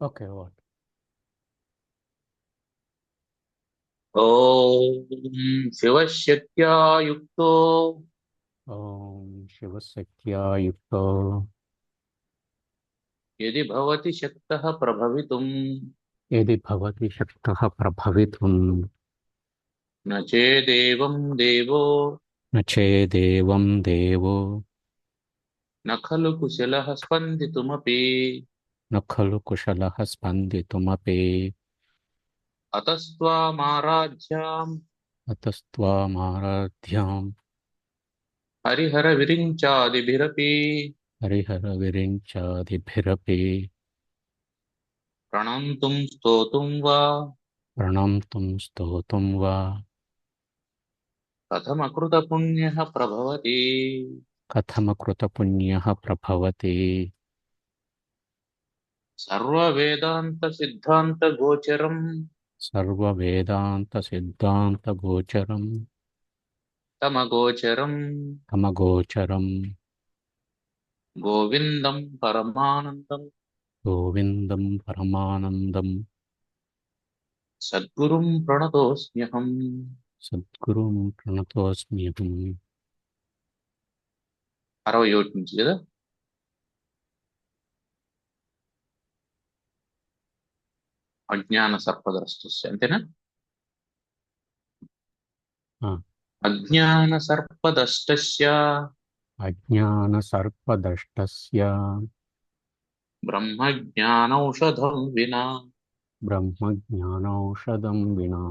Okay, what? ॐ शिवशक्त्या युक्तो शिवशक्त्या युक्तो यदि भवति शक्तः प्रभवितुम् यदि भवति शक्तः प्रभवितुं न चेदेवं देवो न चेदेवं देवो न खलु कुशलः स्पन्दितुमपि न खलु कुशलः स्पन्दितुमपि अतस्त्वामाराध्याम् अतस्त्वामाराध्यां हरिहरविरिञ्चादिभिरपि हरिहरविरिञ्चादिभिरपि प्रणन्तुं स्तोतुं वा प्रणम्तुं स्तोतुं वा कथमकृतपुण्यः प्रभवति। कथमकृतपुण्यः प्रभवति। सर्ववेदान्तसिद्धान्तगोचरम् सर्ववेदान्तसिद्धान्तगोचरं तमगोचरम् तमगोचरं गोविन्दं परमानन्दं गोविन्दं परमानन्दं सद्गुरुं प्रणतोऽस्म्यहम्। సద్గురుం ప్రణతోస్మ్యహం. 61 నుంచి కదా. అజ్ఞాన సర్పదృష్టస్య అంతేనా. ఆ, అజ్ఞాన సర్పదష్టస్య అజ్ఞానసర్పదష్టస్య బ్రహ్మజ్ఞానౌషధం వినా బ్రహ్మజ్ఞానౌషధం వినా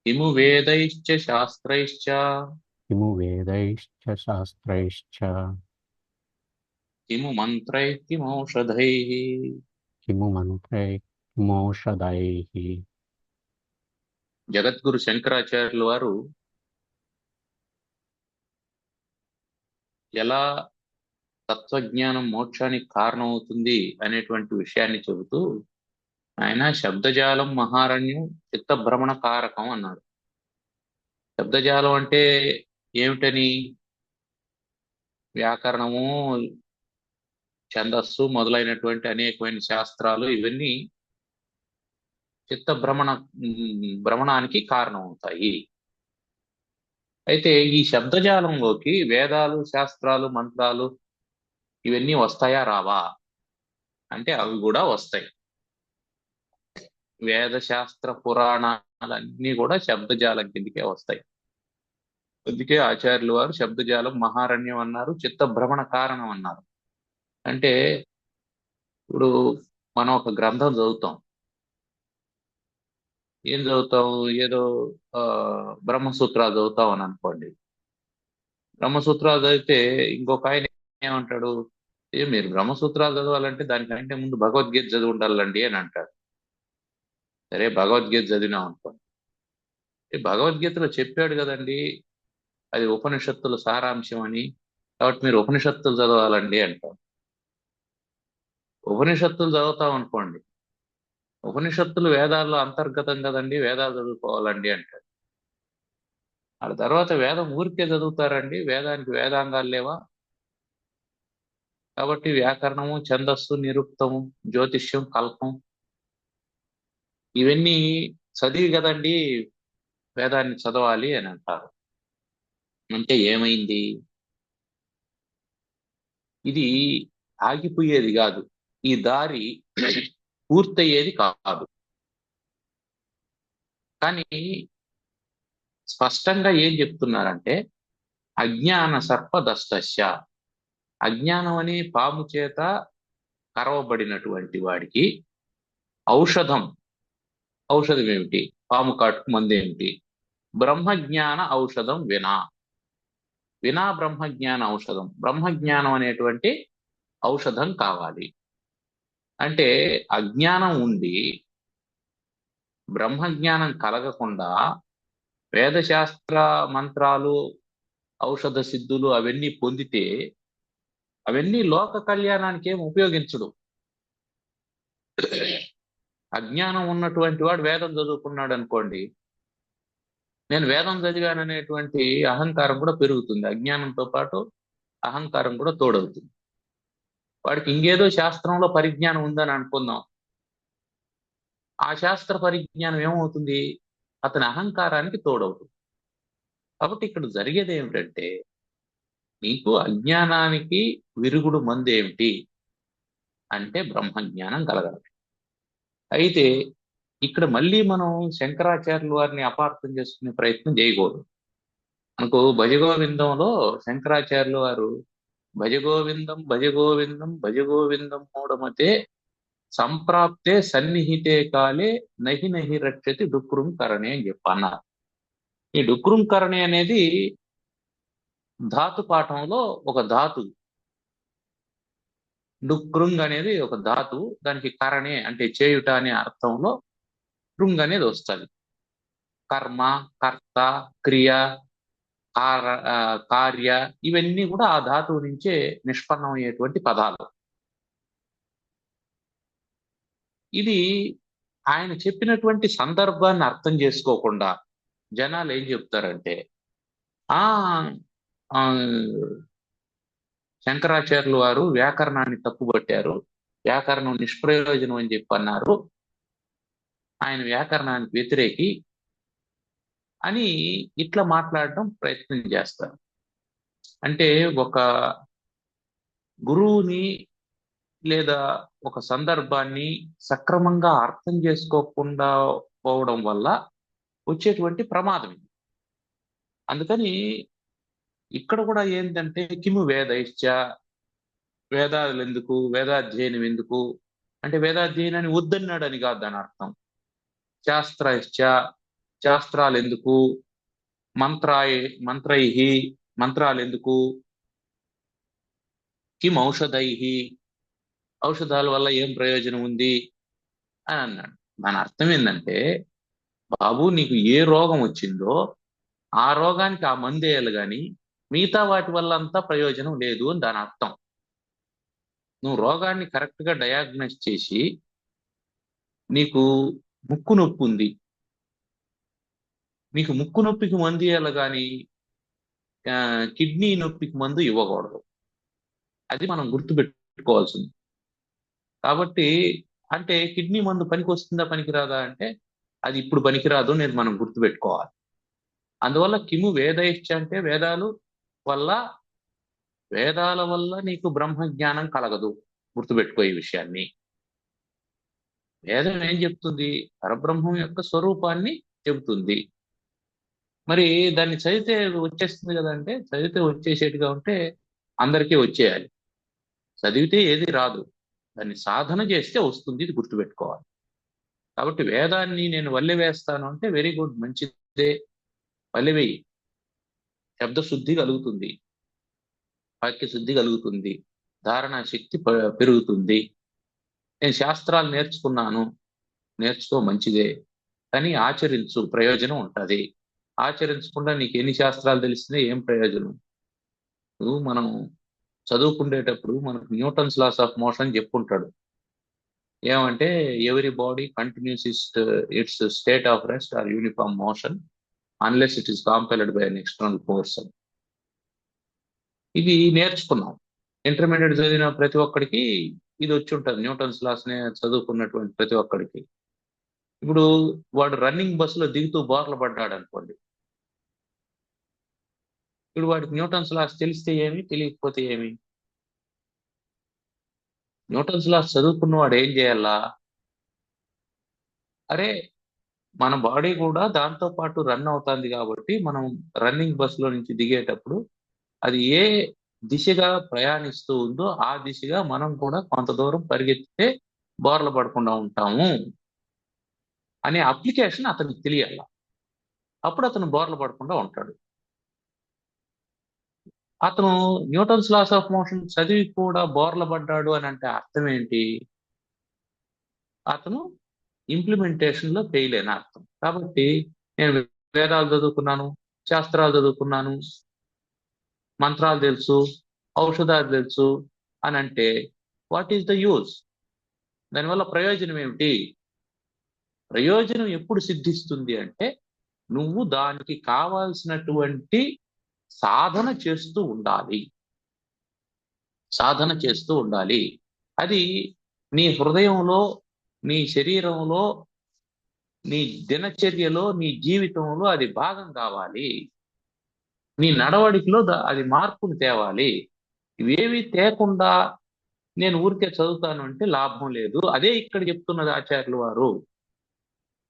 కిము వేదైశ్చ శాస్త్రైశ్చ కిము వేదైశ్చ శాస్త్రైశ్చ కిము మంత్రైః కిమౌషధైః. కిము మంత్రైః కిమౌషధైః. జగద్గురు శంకరాచార్యుల వారు ఎలా తత్వజ్ఞానం మోక్షానికి కారణం అవుతుంది అనేటువంటి విషయాన్ని చెబుతూ ఆయన శబ్దజాలం మహారణ్యం చిత్తభ్రమణ కారకం అన్నాడు. శబ్దజాలం అంటే ఏమిటని, వ్యాకరణము, ఛందస్సు మొదలైనటువంటి అనేకమైన శాస్త్రాలు ఇవన్నీ చిత్త భ్రమణానికి కారణం అవుతాయి. అయితే ఈ శబ్దజాలంలోకి వేదాలు, శాస్త్రాలు, మంత్రాలు ఇవన్నీ వస్తాయా రావా అంటే అవి కూడా వస్తాయి. వేద శాస్త్ర పురాణాలన్నీ కూడా శబ్దజాలం కిందకే వస్తాయి. అందుకే ఆచార్యుల వారు శబ్దజాలం మహారణ్యం అన్నారు, చిత్త భ్రమణ కారణం అన్నారు. అంటే ఇప్పుడు మనం ఒక గ్రంథం చదువుతాం. ఏం చదువుతాం, ఏదో ఆ బ్రహ్మసూత్రాలు చదువుతాం అని అనుకోండి. బ్రహ్మసూత్రాలు చదివితే ఇంకొక ఆయన ఏమంటాడు, మీరు బ్రహ్మసూత్రాలు చదవాలంటే దానికంటే ముందు భగవద్గీత చదివి ఉండాలండి అని అంటాడు. సరే, భగవద్గీత చదివినాం అనుకోండి. భగవద్గీతలో చెప్పాడు కదండి, అది ఉపనిషత్తుల సారాంశం అని, కాబట్టి మీరు ఉపనిషత్తులు చదవాలండి అంటాం. ఉపనిషత్తులు చదువుతాం అనుకోండి, ఉపనిషత్తులు వేదాల్లో అంతర్గతం కదండి, వేదాలు చదువుకోవాలండి అంటాడు. ఆ తర్వాత వేదం ఊరికే చదువుతారండి, వేదానికి వేదాంగాలు లేవా, కాబట్టి వ్యాకరణము, ఛందస్సు, నిరుక్తము, జ్యోతిష్యం, కల్పం ఇవన్నీ చదివి కదండి వేదాన్ని చదవాలి అని అంటారు. అంటే ఏమైంది, ఇది ఆగిపోయేది కాదు, ఈ దారి పూర్తయ్యేది కాదు. కానీ స్పష్టంగా ఏం చెప్తున్నారంటే అజ్ఞాన సర్పదష్టస్య, అజ్ఞానం అనే పాము చేత కరవబడినటువంటి వాడికి ఔషధం, ఔషధం ఏమిటి, పాము కాటుకు మందు ఏమిటి, బ్రహ్మజ్ఞాన ఔషధం వినా, వినా బ్రహ్మజ్ఞాన ఔషధం, బ్రహ్మజ్ఞానం అనేటువంటి ఔషధం కావాలి. అంటే అజ్ఞానం ఉండి బ్రహ్మజ్ఞానం కలగకుండా వేదశాస్త్ర మంత్రాలు, ఔషధ సిద్ధులు అవన్నీ పొందితే అవన్నీ లోక కళ్యాణానికి ఏం ఉపయోగించడు. అజ్ఞానం ఉన్నటువంటి వాడు వేదం చదువుకున్నాడు అనుకోండి, నేను వేదం చదివాననేటువంటి అహంకారం కూడా పెరుగుతుంది, అజ్ఞానంతో పాటు అహంకారం కూడా తోడవుతుంది. వాడికి ఇంకేదో శాస్త్రంలో పరిజ్ఞానం ఉందని అనుకుందాం. ఆ శాస్త్ర పరిజ్ఞానం ఏమవుతుంది? అతని అహంకారానికి తోడవుతుంది. కాబట్టి ఇక్కడ జరిగేది ఏమిటంటే, నీకు అజ్ఞానానికి విరుగుడు మందేమిటి అంటే బ్రహ్మజ్ఞానం కలగాలి. అయితే ఇక్కడ మళ్ళీ మనం శంకరాచార్యుల వారిని అపార్థం చేసుకునే ప్రయత్నం చేయకూడదు. మనకు భజగోవిందంలో శంకరాచార్యుల వారు భజగోవిందం భజగోవిందం భజగోవిందం మూఢమతే సంప్రాప్తే సన్నిహితే కాలే నహి నహి రక్షతి డుక్రుం కరణే అని చెప్పి అన్నారు. ఈ డుక్రుం కరణే అనేది ధాతు పాఠంలో ఒక ధాతు. డుక్రుంగ్ అనేది ఒక ధాతు, దానికి కరణే అంటే చేయుట అనే అర్థంలో కృంగ్ అనేది వస్తుంది. కర్మ, కర్త, క్రియ, కార్య ఇవన్నీ కూడా ఆ ధాతువు నుంచే నిష్పన్నమయ్యేటువంటి పదాలు. ఇది ఆయన చెప్పినటువంటి సందర్భాన్ని అర్థం చేసుకోకుండా జనాలు ఏం చెప్తారంటే, ఆ ఆ, శంకరాచార్యులు వారు వ్యాకరణాన్ని తప్పుపట్టారు, వ్యాకరణం నిష్ప్రయోజనం అని చెప్పి అన్నారు, ఆయన వ్యాకరణానికి వ్యతిరేకి అని ఇట్లా మాట్లాడడం ప్రయత్నం చేస్తారు. అంటే ఒక గురువుని లేదా ఒక సందర్భాన్ని సక్రమంగా అర్థం చేసుకోకుండా పోవడం వల్ల వచ్చేటువంటి ప్రమాదం ఇది. అందుకని ఇక్కడ కూడా ఏంటంటే కిము వేదైశ్చ, వేదాలు ఎందుకు, వేదాధ్యయనం ఎందుకు అంటే వేదాధ్యయనాన్ని వద్దన్నాడని కాదు దాని అర్థం. శాస్త్రైశ్చ, శాస్త్రాలు ఎందుకు, మంత్రై మంత్రాలు ఎందుకు, కిం ఔషధై ఔషధాల వల్ల ఏం ప్రయోజనం ఉంది అని అన్నాడు. దాని అర్థం ఏంటంటే, బాబు నీకు ఏ రోగం వచ్చిందో ఆ రోగానికి ఆ మందు వేయాలి కానీ మిగతా వాటి వల్ల అంతా ప్రయోజనం లేదు అని దాని అర్థం. నువ్వు రోగాన్ని కరెక్ట్ గా డయాగ్నోస్ చేసి, నీకు ముక్కు నొప్పి ఉంది, నీకు ముక్కు నొప్పికి మందు ఇవ్వాలి కానీ కిడ్నీ నొప్పికి మందు ఇవ్వకూడదు. అది మనం గుర్తుపెట్టుకోవాల్సింది. కాబట్టి అంటే కిడ్నీ మందు పనికి వస్తుందా పనికిరాదా అంటే అది ఇప్పుడు పనికిరాదు నేను మనం గుర్తుపెట్టుకోవాలి. అందువల్ల కిము వేదైశ్చ అంటే వేదాల వల్ల నీకు బ్రహ్మ జ్ఞానం కలగదు. గుర్తుపెట్టుకో ఈ విషయాన్ని. వేదం ఏం చెప్తుంది? పరబ్రహ్మం యొక్క స్వరూపాన్ని చెబుతుంది. మరి దాన్ని చదివితే వచ్చేస్తుంది కదంటే, చదివితే వచ్చేసేట్టుగా ఉంటే అందరికీ వచ్చేయాలి. చదివితే ఏది రాదు, దాన్ని సాధన చేస్తే వస్తుంది. ఇది గుర్తుపెట్టుకోవాలి. కాబట్టి వేదాన్ని నేను వల్లె వేస్తాను అంటే వెరీ గుడ్, మంచిదే, వల్లె వేయి. శబ్దశుద్ధి కలుగుతుంది, వాక్య శుద్ధి కలుగుతుంది, ధారణ శక్తి పెరుగుతుంది. నేను శాస్త్రాలు నేర్చుకున్నాను, నేర్చుకో, మంచిదే, కానీ ఆచరించు, ప్రయోజనం ఉంటుంది. ఆచరించకుండా నీకు ఎన్ని శాస్త్రాలు తెలిసినా ఏం ప్రయోజనం? మనం చదువుకునేటప్పుడు మనకు న్యూటన్స్ లాస్ ఆఫ్ మోషన్ చెప్పుకుంటాడు. ఏమంటే every body continues its state of rest or uniform motion unless it is compelled by an external force. ఇది నేర్చుకున్నాం. ఇంటర్మీడియట్ చదివిన ప్రతి ఒక్కడికి ఇది వచ్చి ఉంటుంది, న్యూటన్స్ లాస్ నే చదువుకున్నటువంటి ప్రతి ఒక్కడికి. ఇప్పుడు వాడు రన్నింగ్ బస్సులో దిగుతూ బోర్ల పడ్డాడు అనుకోండి, ఇప్పుడు వాడికి న్యూటన్స్ లాస్ తెలిస్తే ఏమి, తెలియకపోతే ఏమి? న్యూటన్స్ లాస్ చదువుకున్న వాడు ఏం చేయాలా? అరే మన బాడీ కూడా దాంతో పాటు రన్ అవుతుంది కాబట్టి మనం రన్నింగ్ బస్సులో నుంచి దిగేటప్పుడు అది ఏ దిశగా ప్రయాణిస్తూ ఉందో ఆ దిశగా మనం కూడా కొంత దూరం పరిగెత్తితే బోర్ల పడకుండా ఉంటాము అనే అప్లికేషన్ అతనికి తెలియాల. అప్పుడు అతను బోర్ల పడకుండా ఉంటాడు. అతను న్యూటన్స్ లాస్ ఆఫ్ మోషన్ చదివి కూడా బోర్ల పడ్డాడు అని అంటే అర్థం ఏంటి? అతను ఇంప్లిమెంటేషన్ లో ఫెయిల్ అయిన అర్థం. కాబట్టి నేను వేదాలు చదువుకున్నాను, శాస్త్రాలు చదువుకున్నాను, మంత్రాలు తెలుసు, ఔషధాలు తెలుసు అని అంటే వాట్ ఈస్ ద యూజ్? దానివల్ల ప్రయోజనం ఏమిటి? ప్రయోజనం ఎప్పుడు సిద్ధిస్తుంది అంటే నువ్వు దానికి కావాల్సినటువంటి సాధన చేస్తూ ఉండాలి. సాధన చేస్తూ ఉండాలి. అది నీ హృదయంలో, నీ శరీరంలో, నీ దినచర్యలో, నీ జీవితంలో అది భాగం కావాలి. నీ నడవడికలో అది మార్పును తేవాలి. ఇవేవి తేకుండా నేను ఊరికే చదువుతాను అంటే లాభం లేదు. అదే ఇక్కడ చెప్తున్నది ఆచార్యులు వారు.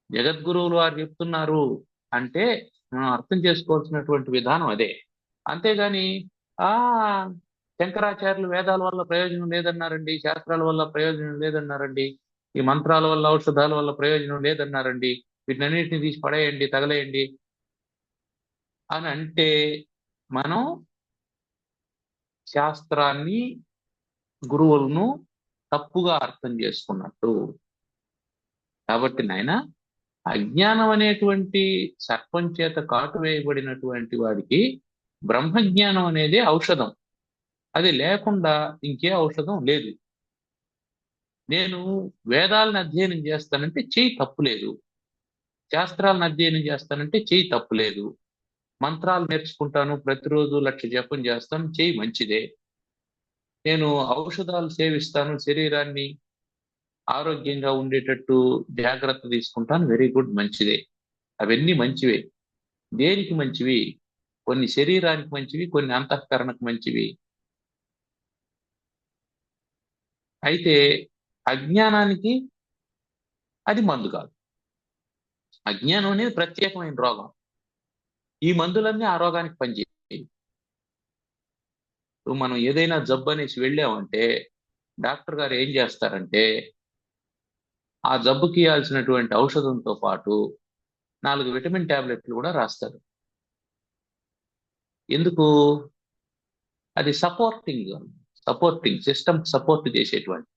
జగద్గురువులు వారు చెప్తున్నారు అంటే మనం అర్థం చేసుకోవాల్సినటువంటి విధానం అదే. అంతేగాని ఆ శంకరాచార్యులు వేదాల వల్ల ప్రయోజనం లేదన్నారండి, శాస్త్రాల వల్ల ప్రయోజనం లేదన్నారండి, ఈ మంత్రాల వల్ల ఔషధాల వల్ల ప్రయోజనం లేదన్నారండి, వీటినన్నిటిని తీసి పడేయండి, తగలేయండి అని అంటే మనం శాస్త్రాన్ని, గురువులను తప్పుగా అర్థం చేసుకున్నట్టు. కాబట్టి నాయన, అజ్ఞానం అనేటువంటి సర్పం చేత కాటు వేయబడినటువంటి వాడికి బ్రహ్మజ్ఞానం అనేది ఔషధం. అది లేకుండా ఇంకే ఔషధం లేదు. నేను వేదాలను అధ్యయనం చేస్తానంటే చెయ్యి తప్పులేదు, శాస్త్రాలను అధ్యయనం చేస్తానంటే చెయ్యి తప్పులేదు, మంత్రాలు నేర్చుకుంటాను, ప్రతిరోజు 1,00,000 జపం చేస్తాను, చెయ్యి మంచిదే. నేను ఔషధాలు సేవిస్తాను, శరీరాన్ని ఆరోగ్యంగా ఉండేటట్టు జాగ్రత్త తీసుకుంటాను, వెరీ గుడ్, మంచిదే. అవన్నీ మంచివే. దేనికి మంచివి? కొన్ని శరీరానికి మంచివి, కొన్ని అంతఃకరణకు మంచివి. అయితే అజ్ఞానానికి అది మందు కాదు. అజ్ఞానం అనేది ప్రత్యేకమైన రోగం. ఈ మందులన్నీ ఆ రోగానికి పనిచేయాలి. మనం ఏదైనా జబ్బు అనేసి వెళ్ళామంటే డాక్టర్ గారు ఏం చేస్తారంటే ఆ జబ్బుకి ఇవ్వాల్సినటువంటి ఔషధంతో పాటు 4 విటమిన్ టాబ్లెట్లు కూడా రాస్తారు. ఎందుకు? అది సపోర్టింగ్ సిస్టమ్ సపోర్ట్ చేసేటువంటి.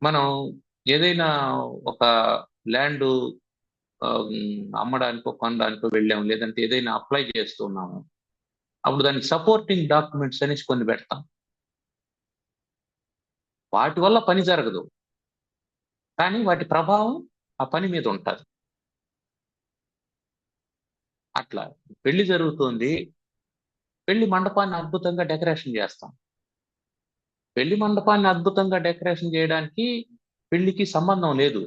మనం ఏదైనా ఒక ల్యాండ్ అమ్మడానికో కొనడానికో వెళ్ళాము, లేదంటే ఏదైనా అప్లై చేస్తున్నాము, అప్పుడు దానికి సపోర్టింగ్ డాక్యుమెంట్స్ అనేసి కొన్ని పెడతాం. వాటి వల్ల పని జరగదు, కానీ వాటి ప్రభావం ఆ పని మీద ఉంటుంది. అట్లా పెళ్లి జరుగుతుంది, పెళ్లి మండపాన్ని అద్భుతంగా డెకరేషన్ చేస్తాం. పెళ్లి మండపాన్ని అద్భుతంగా డెకరేషన్ చేయడానికి పెళ్లికి సంబంధం లేదు.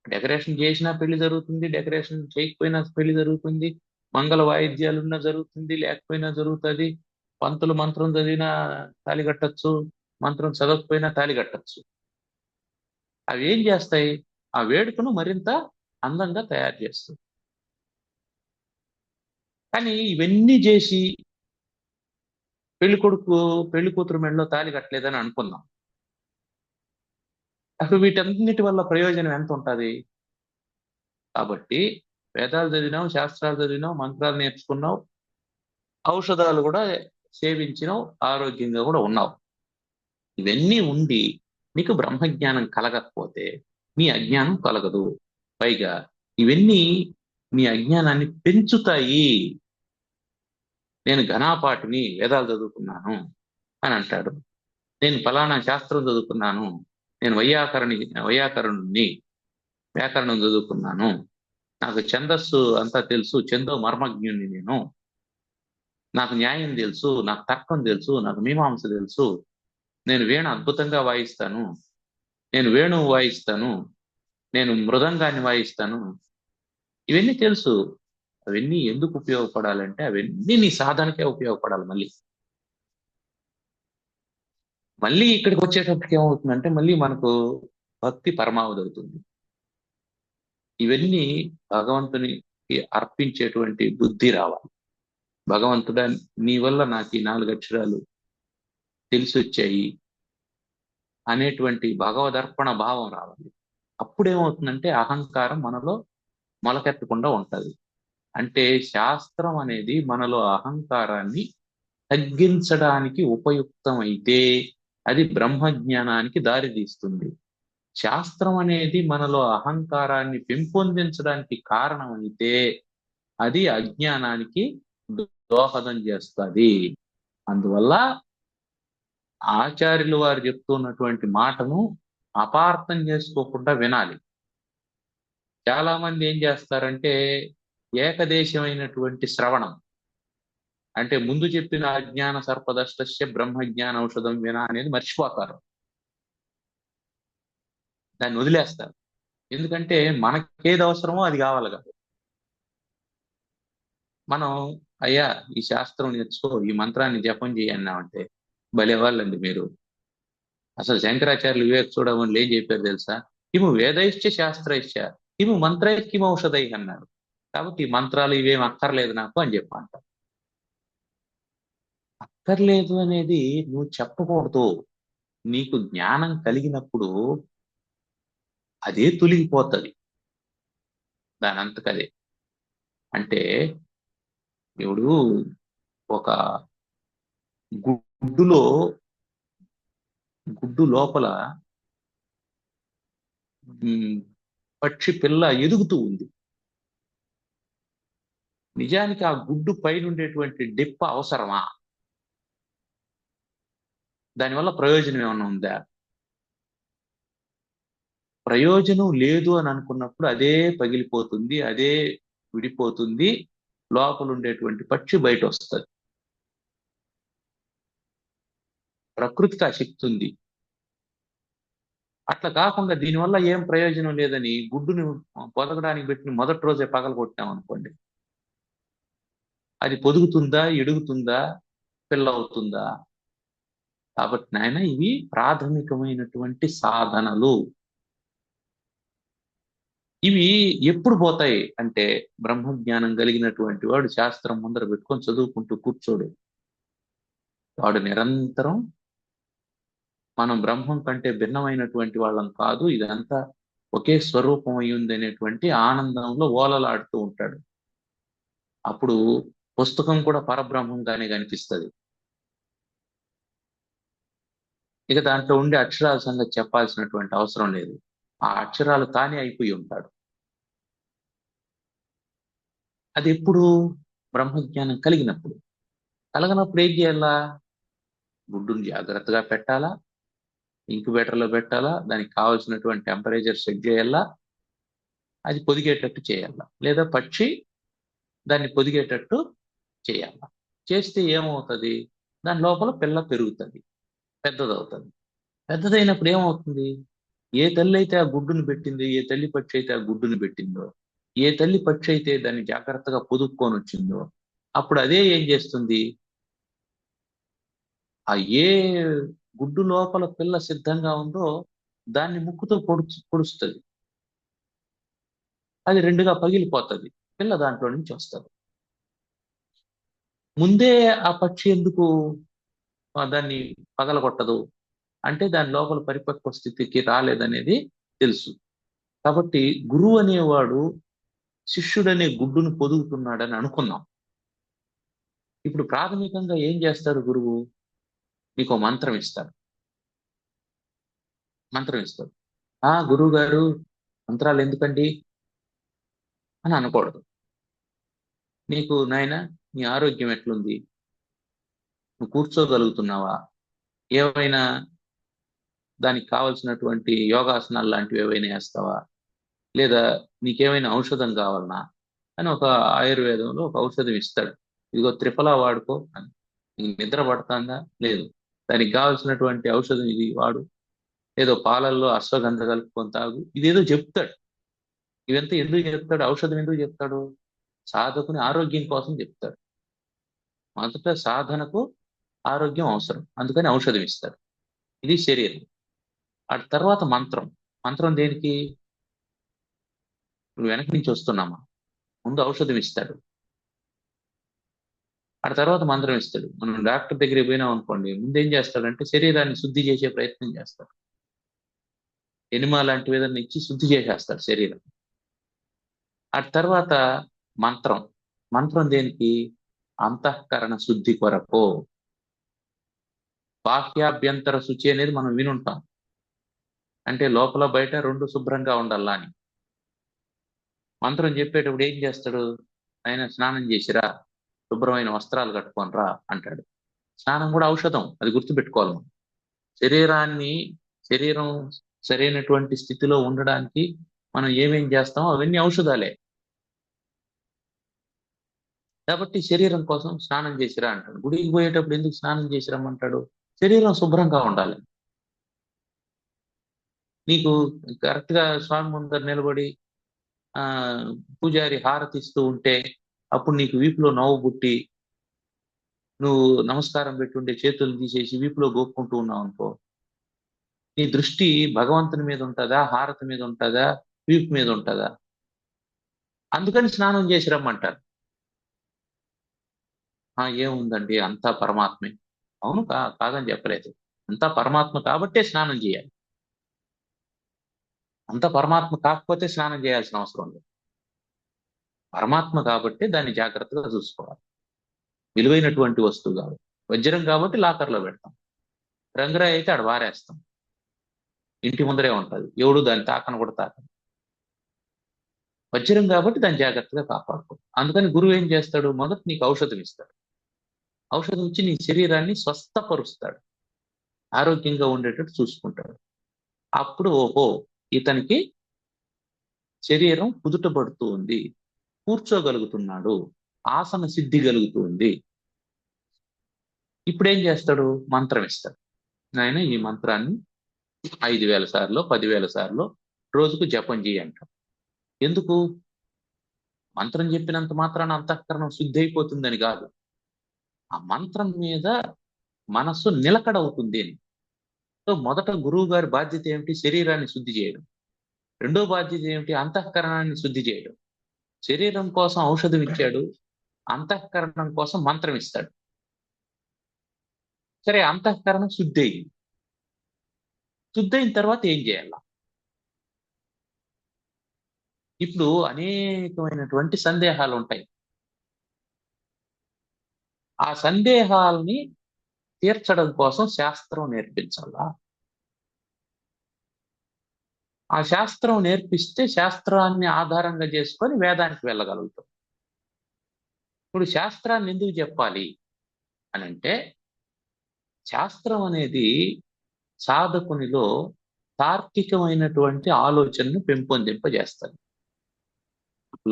డెకరేషన్ చేసినా పెళ్లి జరుగుతుంది, డెకరేషన్ చేయకపోయినా పెళ్లి జరుగుతుంది, మంగళ వాయిద్యాలున్నా జరుగుతుంది, లేకపోయినా జరుగుతుంది. పంతులు మంత్రం చదివినా తాళి కట్టచ్చు, మంత్రం చదవకపోయినా తాళి కట్టచ్చు. అవి ఏం చేస్తాయి? ఆ వేడుకను మరింత అందంగా తయారు చేస్తుంది. కానీ ఇవన్నీ చేసి పెళ్లి కొడుకు పెళ్లి కూతురు మెడలో తాళి కట్టలేదని అనుకుందాం. అసలు వీటన్నిటి వల్ల ప్రయోజనం ఎంత ఉంటుంది? కాబట్టి వేదాలు చదివినావు, శాస్త్రాలు చదివినావు, మంత్రాలు నేర్చుకున్నావు, ఔషధాలు కూడా సేవించినావు, ఆరోగ్యంగా కూడా ఉన్నావు. ఇవన్నీ ఉండి నీకు బ్రహ్మజ్ఞానం కలగకపోతే నీ అజ్ఞానం కలగదు. పైగా ఇవన్నీ నీ అజ్ఞానాన్ని పెంచుతాయి. నేను ఘనాపాటిని, వేదాలు చదువుకున్నాను అని అంటాడు. నేను ఫలానా శాస్త్రం చదువుకున్నాను, నేను వైయాకరణుణ్ణి, వ్యాకరణం చదువుకున్నాను, నాకు ఛందస్సు అంతా తెలుసు, ఛందో మర్మజ్ఞుణ్ణి నేను, నాకు న్యాయం తెలుసు, నాకు తర్కం తెలుసు, నాకు మీమాంస తెలుసు, నేను వేణు అద్భుతంగా వాయిస్తాను, నేను వేణువు వాయిస్తాను, నేను మృదంగాన్ని వాయిస్తాను. ఇవన్నీ తెలుసు. అవన్నీ ఎందుకు ఉపయోగపడాలంటే అవన్నీ నీ సాధనకే ఉపయోగపడాలి. మళ్ళీ మళ్ళీ ఇక్కడికి వచ్చేటప్పటికి ఏమవుతుందంటే మళ్ళీ మనకు భక్తి పరమావధి అవుతుంది. ఇవన్నీ భగవంతునికి అర్పించేటువంటి బుద్ధి రావాలి. భగవంతుడా, నీ వల్ల నాకు ఈ 4 అక్షరాలు తెలిసి వచ్చాయి అనేటువంటి భగవదర్పణ భావం రావాలి. అప్పుడేమవుతుందంటే అహంకారం మనలో మొలకెత్తకుండా ఉంటది. అంటే శాస్త్రం అనేది మనలో అహంకారాన్ని తగ్గించడానికి ఉపయుక్తమైతే అది బ్రహ్మజ్ఞానానికి దారితీస్తుంది. శాస్త్రం అనేది మనలో అహంకారాన్ని పెంపొందించడానికి కారణమైతే అది అజ్ఞానానికి దోహదం చేస్తుంది. అందువల్ల ఆచార్యులు వారు చెప్తున్నటువంటి మాటను అపార్థం చేసుకోకుండా వినాలి. చాలా మంది ఏం చేస్తారంటే ఏకదేశమైనటువంటి శ్రవణం అంటే ముందు చెప్పిన అజ్ఞాన సర్పదష్టస్య బ్రహ్మజ్ఞాన ఔషధం వినా అనేది మర్చిపోతారు, దాన్ని వదిలేస్తారు. ఎందుకంటే మనకేది అవసరమో అది కావాలి కదా. మనం అయ్యా ఈ శాస్త్రం నేర్చుకో, ఈ మంత్రాన్ని జపం చేయన్నామంటే భలే వాళ్ళండి మీరు. అసలు శంకరాచార్యులు వివేక చూడమని ఏం చెప్పారు తెలుసా? కిము వేదైశ్చ శాస్త్రైశ్చ కిము మంత్రై కిము ఔషధై అన్నారు. కాబట్టి ఈ మంత్రాలు ఇవేం అక్కర్లేదు నాకు అని చెప్పంట. అక్కర్లేదు అనేది నువ్వు చెప్పకూడదు. నీకు జ్ఞానం కలిగినప్పుడు అదే తొలగిపోతుంది దాని అంతకదే. అంటే ఇప్పుడు ఒక గుడ్డులో గుడ్డు లోపల పక్షి పిల్ల ఎదుగుతూ ఉంది. నిజానికి ఆ గుడ్డు పైన ఉండేటువంటి డిప్ప అవసరమా? దానివల్ల ప్రయోజనం ఏమైనా ఉందా? ప్రయోజనం లేదు అని అనుకున్నప్పుడు అదే పగిలిపోతుంది, అదే విడిపోతుంది, లోపల ఉండేటువంటి పక్షి బయట వస్తుంది. ప్రకృతికి ఆ శక్తి ఉంది. అట్లా కాకుండా దీనివల్ల ఏం ప్రయోజనం లేదని గుడ్డుని పొదగడానికి పెట్టిన మొదటి రోజే పగల కొట్టాం అనుకోండి, అది పొదుగుతుందా, ఎడుగుతుందా, పిల్ల అవుతుందా? కాబట్టి నాయన ఇవి ప్రాథమికమైనటువంటి సాధనలు. ఇవి ఎప్పుడు పోతాయి అంటే బ్రహ్మజ్ఞానం కలిగినటువంటి వాడు శాస్త్రం ముందర పెట్టుకొని చదువుకుంటూ కూర్చోడు. వాడు నిరంతరం మనం బ్రహ్మం కంటే భిన్నమైనటువంటి వాళ్ళం కాదు, ఇదంతా ఒకే స్వరూపం అయి ఉంది అనేటువంటి ఆనందంలో ఓలలాడుతూ ఉంటాడు. అప్పుడు పుస్తకం కూడా పరబ్రహ్మంగానే కనిపిస్తుంది. ఇక దాంట్లో ఉండే అక్షరాల సంగతి చెప్పాల్సినటువంటి అవసరం లేదు. ఆ అక్షరాలు తానే అయిపోయి ఉంటాడు. అది ఎప్పుడు? బ్రహ్మజ్ఞానం కలిగినప్పుడు. కలగనప్పుడు ఏం చేయాలా? గుడ్డుని జాగ్రత్తగా పెట్టాలా, ఇంక్యుబేటర్లో పెట్టాలా, దానికి కావాల్సినటువంటి టెంపరేచర్ సెట్ చేయాలా, అది పొదిగేటట్టు చేయాలా, లేదా పక్షి దాన్ని పొదిగేటట్టు చేయాలా. చేస్తే ఏమవుతుంది? దాని లోపల పిల్ల పెరుగుతుంది, పెద్దదవుతుంది. పెద్దదైనప్పుడు ఏమవుతుంది? ఏ తల్లి అయితే ఆ గుడ్డును పెట్టిందో, ఏ తల్లి పక్షి అయితే ఆ గుడ్డును పెట్టిందో, ఏ తల్లి పక్షి అయితే దాన్ని జాగ్రత్తగా పొదుక్కొని వచ్చిందో, అప్పుడు అదే ఏం చేస్తుంది? ఆ ఏ గుడ్డు లోపల పిల్ల సిద్ధంగా ఉందో దాన్ని ముక్కుతో పొడుస్తుంది. అది రెండుగా పగిలిపోతుంది, పిల్ల దాంట్లో నుంచి వస్తుంది. ముందే ఆ పక్షి ఎందుకు దాన్ని పగలగొట్టదు అంటే దాని లోపల పరిపక్వ స్థితికి రాలేదనేది తెలుసు. కాబట్టి గురువు అనేవాడు శిష్యుడనే గుడ్డును పొదుగుతున్నాడని అనుకున్నాం. ఇప్పుడు ప్రాథమికంగా ఏం చేస్తాడు గురువు? నీకు మంత్రం ఇస్తాడు. మంత్రం ఇస్తాడు. గురువు గారు మంత్రాలు ఎందుకండి అని అనకూడదు. నీకు నాయన నీ ఆరోగ్యం ఎట్లుంది, నువ్వు కూర్చోగలుగుతున్నావా, ఏవైనా దానికి కావలసినటువంటి యోగాసనాలు లాంటివి ఏవైనా వేస్తావా, లేదా నీకేమైనా ఔషధం కావాలనా అని ఒక ఆయుర్వేదంలో ఒక ఔషధం ఇస్తాడు. ఇదిగో త్రిఫలా వాడుకో అని. నీకు నిద్ర పడుతుందా? లేదు. దానికి కావలసినటువంటి ఔషధం ఇది వాడు, ఏదో పాలల్లో అశ్వగంధ కలుపుకొని తాగు, ఇదేదో చెప్తాడు. ఇవంతా ఎందుకు చెప్తాడు? ఔషధం ఎందుకు చెప్తాడు? సాధకుని ఆరోగ్యం కోసం చెప్తాడు. మొదట సాధనకు ఆరోగ్యం అవసరం, అందుకని ఔషధం ఇస్తాడు. ఇది శరీరం. ఆ తర్వాత మంత్రం. మంత్రం దేనికి? నువ్వు వెనక నుంచి వస్తున్నామా, ముందు ఔషధం ఇస్తాడు, ఆ తర్వాత మంత్రం ఇస్తాడు. మనం డాక్టర్ దగ్గరికి పోయినాం అనుకోండి, ముందు ఏం చేస్తాడంటే శరీరాన్ని శుద్ధి చేసే ప్రయత్నం చేస్తాడు. ఎనిమా లాంటివి ఏదైనా ఇచ్చి శుద్ధి చేసేస్తాడు శరీరం. ఆ తర్వాత మంత్రం. మంత్రం దేనికి? అంతఃకరణ శుద్ధి కొరకు. బాహ్యాభ్యంతర శుచి అనేది మనం వినుంటాం, అంటే లోపల బయట రెండు శుభ్రంగా ఉండాలా అని. మంత్రం చెప్పేటప్పుడు ఏం చేస్తాడు? ఆయన స్నానం చేసిరా, శుభ్రమైన వస్త్రాలు కట్టుకోనరా అంటాడు. స్నానం కూడా ఔషధం, అది గుర్తుపెట్టుకోవాలి మనం. శరీరాన్ని శరీరం సరైనటువంటి స్థితిలో ఉండడానికి మనం ఏమేం చేస్తామో అవన్నీ ఔషధాలే. కాబట్టి శరీరం కోసం స్నానం చేసిరా అంటాడు. గుడికి పోయేటప్పుడు ఎందుకు స్నానం చేసిరమ్మంటాడు? శరీరం శుభ్రంగా ఉండాలి. నీకు కరెక్ట్ గా స్వామి ముందర నిలబడి ఆ పూజారి హారతి ఇస్తూ ఉంటే అప్పుడు నీకు వీపులో నవ్వు పుట్టి నువ్వు నమస్కారం పెట్టుండే చేతులు తీసేసి వీపులో గోక్కుంటూ ఉన్నావు అనుకో, నీ దృష్టి భగవంతుని మీద ఉంటుందా, హారతి మీద ఉంటుందా, వీపు మీద ఉంటుందా? అందుకని స్నానం చేసి రమ్మంటారు. ఏముందండి అంతా పరమాత్మే. అవును, కాదని చెప్పలేదు. అంతా పరమాత్మ కాబట్టే స్నానం చేయాలి. అంత పరమాత్మ కాకపోతే స్నానం చేయాల్సిన అవసరం లేదు. పరమాత్మ కాబట్టి దాన్ని జాగ్రత్తగా చూసుకోవాలి. విలువైనటువంటి వస్తువు కాబట్టి. వజ్రం కాబట్టి లాకర్లో పెడతాం, రంగురాయి అయితే ఆడ వారేస్తాం, ఇంటి ముందరే ఉంటది, ఎవడు దాన్ని తాకను కూడా తాకను. వజ్రం కాబట్టి దాన్ని జాగ్రత్తగా కాపాడుకో. అందుకని గురువు ఏం చేస్తాడు? మొదట నీకు ఔషధం ఇస్తాడు. ఔషధం ఇచ్చి నీ శరీరాన్ని స్వస్థపరుస్తాడు, ఆరోగ్యంగా ఉండేటట్టు చూసుకుంటాడు. అప్పుడు ఓహో, ఇతనికి శరీరం కుదుటపడుతూ ఉంది, కూర్చోగలుగుతున్నాడు, ఆసన సిద్ధి కలుగుతుంది. ఇప్పుడు ఏం చేస్తాడు? మంత్రం ఇస్తాడు. నాయన ఈ మంత్రాన్ని 5,000 సార్లు 10,000 సార్లు రోజుకు జపం చేయి అంటాం. ఎందుకు? మంత్రం చెప్పినంత మాత్రాన అంతఃకరణం శుద్ధి అయిపోతుందని కాదు, ఆ మంత్రం మీద మనస్సు నిలకడవుతుంది అని. సో మొదట గురువు గారి బాధ్యత ఏమిటి? శరీరాన్ని శుద్ధి చేయడం. రెండో బాధ్యత ఏమిటి? అంతఃకరణాన్ని శుద్ధి చేయడం. శరీరం కోసం ఔషధం ఇచ్చాడు, అంతఃకరణం కోసం మంత్రం ఇస్తాడు. సరే, అంతఃకరణం శుద్ధి అయింది. శుద్ధి అయిన తర్వాత ఏం చేయాల? ఇప్పుడు అనేకమైనటువంటి సందేహాలు ఉంటాయి. ఆ సందేహాల్ని తీర్చడం కోసం శాస్త్రం నేర్పించాలా. ఆ శాస్త్రం నేర్పిస్తే శాస్త్రాన్ని ఆధారంగా చేసుకొని వేదానికి వెళ్ళగలుగుతాం. ఇప్పుడు శాస్త్రాన్ని ఎందుకు చెప్పాలి అని అంటే, శాస్త్రం అనేది సాధకునిలో తార్కికమైనటువంటి ఆలోచనను పెంపొందింపజేస్తుంది.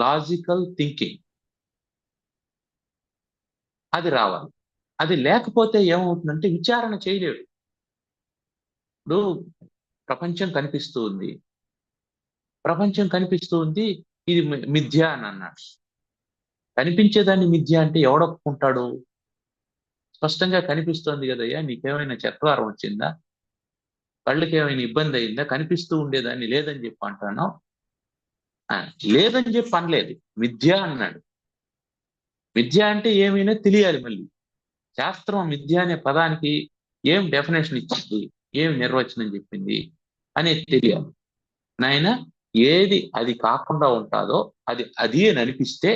లాజికల్ థింకింగ్ అది రావాలి. అది లేకపోతే ఏమవుతుందంటే విచారణ చేయలేడు. ఇప్పుడు ప్రపంచం కనిపిస్తూ ఉంది, ప్రపంచం కనిపిస్తూ ఉంది, ఇది మిథ్య అని అన్నాడు. కనిపించేదాన్ని మిథ్య అంటే ఎవడొప్పుకుంటాడు? స్పష్టంగా కనిపిస్తోంది కదయ్యా, నీకేమైనా చత్వారం వచ్చిందా, కళ్ళకి ఏమైనా ఇబ్బంది అయిందా, కనిపిస్తూ ఉండేదాన్ని లేదని చెప్పి అంటాను. లేదని చెప్పి అనలేదు, మిథ్య అన్నాడు. మిథ్య అంటే ఏమైనా తెలియాలి. మళ్ళీ శాస్త్రం మిథ్య అనే పదానికి ఏం డెఫినేషన్ ఇచ్చింది, ఏం నిర్వచనం చెప్పింది అనేది తెలియాలి. నాయన ఏది అది కాకుండా ఉంటాదో అది అని అనిపిస్తే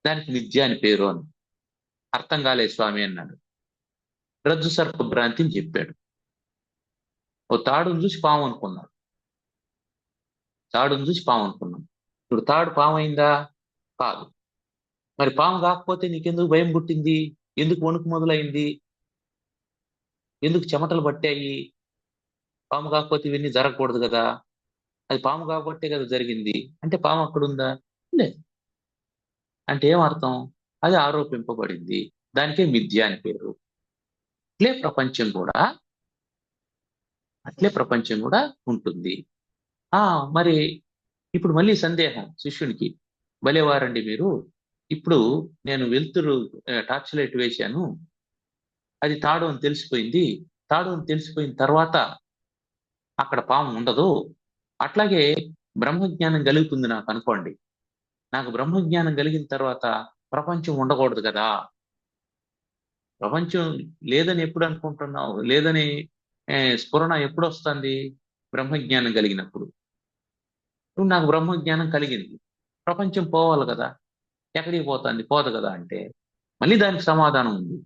దానికి మిథ్య అని పేరు అని. అర్థం కాలేదు స్వామి అన్నాడు. రజ్జు సర్ప భ్రాంతి అని చెప్పాడు. ఓ తాడును చూసి పాము అనుకున్నాడు. తాడును చూసి పాము అనుకున్నాం. ఇప్పుడు తాడు పాము అయిందా? కాదు. మరి పాము కాకపోతే నీకెందుకు భయం పుట్టింది? ఎందుకు వణుకు మొదలైంది? ఎందుకు చెమటలు పట్టాయి? పాము కాకపోతే ఇవన్నీ జరగకూడదు కదా. అది పాము కాబట్టే కదా జరిగింది. అంటే పాము అక్కడుందా? లేదు. అంటే ఏమర్థం? అది ఆరోపింపబడింది, దానికే మిథ్య అని పేరు. అట్లే ప్రపంచం కూడా అట్లే ప్రపంచం కూడా ఉంటుంది. మరి ఇప్పుడు మళ్ళీ సందేహం శిష్యునికి, భలేవారండి మీరు, ఇప్పుడు నేను వెలుతురు టార్చ్ లైట్ వేశాను, అది తాడు అని తెలిసిపోయింది, తాడు అని తెలిసిపోయిన తర్వాత అక్కడ పాము ఉండదు. అట్లాగే బ్రహ్మజ్ఞానం కలుగుతుంది నాకు అనుకోండి. నాకు బ్రహ్మజ్ఞానం కలిగిన తర్వాత ప్రపంచం ఉండకూడదు కదా. ప్రపంచం లేదని ఎప్పుడు అనుకుంటున్నావు? లేదని స్ఫురణ ఎప్పుడు వస్తుంది? బ్రహ్మజ్ఞానం కలిగినప్పుడు. ఇప్పుడు నాకు బ్రహ్మజ్ఞానం కలిగింది, ప్రపంచం పోవాలి కదా, ఎక్కడికి పోతుంది? పోదు కదా. అంటే మళ్ళీ దానికి సమాధానం ఉంది.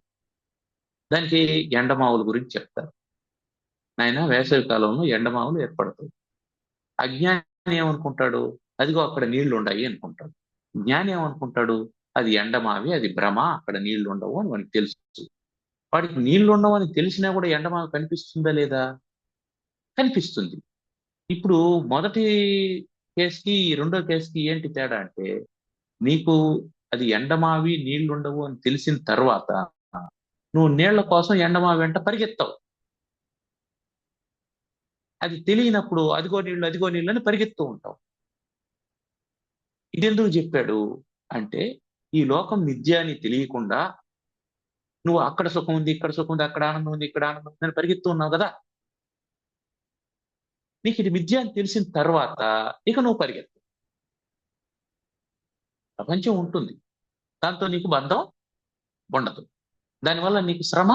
దానికి ఎండమావుల గురించి చెప్తారు. నాయన వేసవి కాలంలో ఎండమావులు ఏర్పడతాయి. అజ్ఞాని ఏమనుకుంటాడు? అదిగో అక్కడ నీళ్లు ఉన్నాయి అనుకుంటాడు. జ్ఞాని ఏమనుకుంటాడు? అది ఎండమావి, అది భ్రమ, అక్కడ నీళ్లు ఉండవు అని వానికి తెలుసు. వాడికి నీళ్లు ఉండవు అని తెలిసినా కూడా ఎండమావి కనిపిస్తుందా లేదా? కనిపిస్తుంది. ఇప్పుడు మొదటి కేసుకి రెండో కేసుకి ఏంటి తేడా అంటే, నీకు అది ఎండమావి నీళ్లుండవు అని తెలిసిన తర్వాత నువ్వు నీళ్ల కోసం ఎండమావి వెంట పరిగెత్తావు. అది తెలియనప్పుడు అదిగో నీళ్ళు అని పరిగెత్తూ ఉంటావు. ఇదెందుకు చెప్పాడు అంటే, ఈ లోకం మిథ్య అని తెలియకుండా నువ్వు అక్కడ సుఖం ఉంది, ఇక్కడ సుఖం ఉంది, అక్కడ ఆనందం ఉంది, ఇక్కడ ఆనందం ఉంది అని పరిగెత్తూ ఉన్నావు కదా. నీకు ఇది మిథ్య అని తెలిసిన తర్వాత ఇక నువ్వు పరిగెత్తు. ప్రపంచం ఉంటుంది, దాంతో నీకు బంధం ఉండదు, దానివల్ల నీకు శ్రమ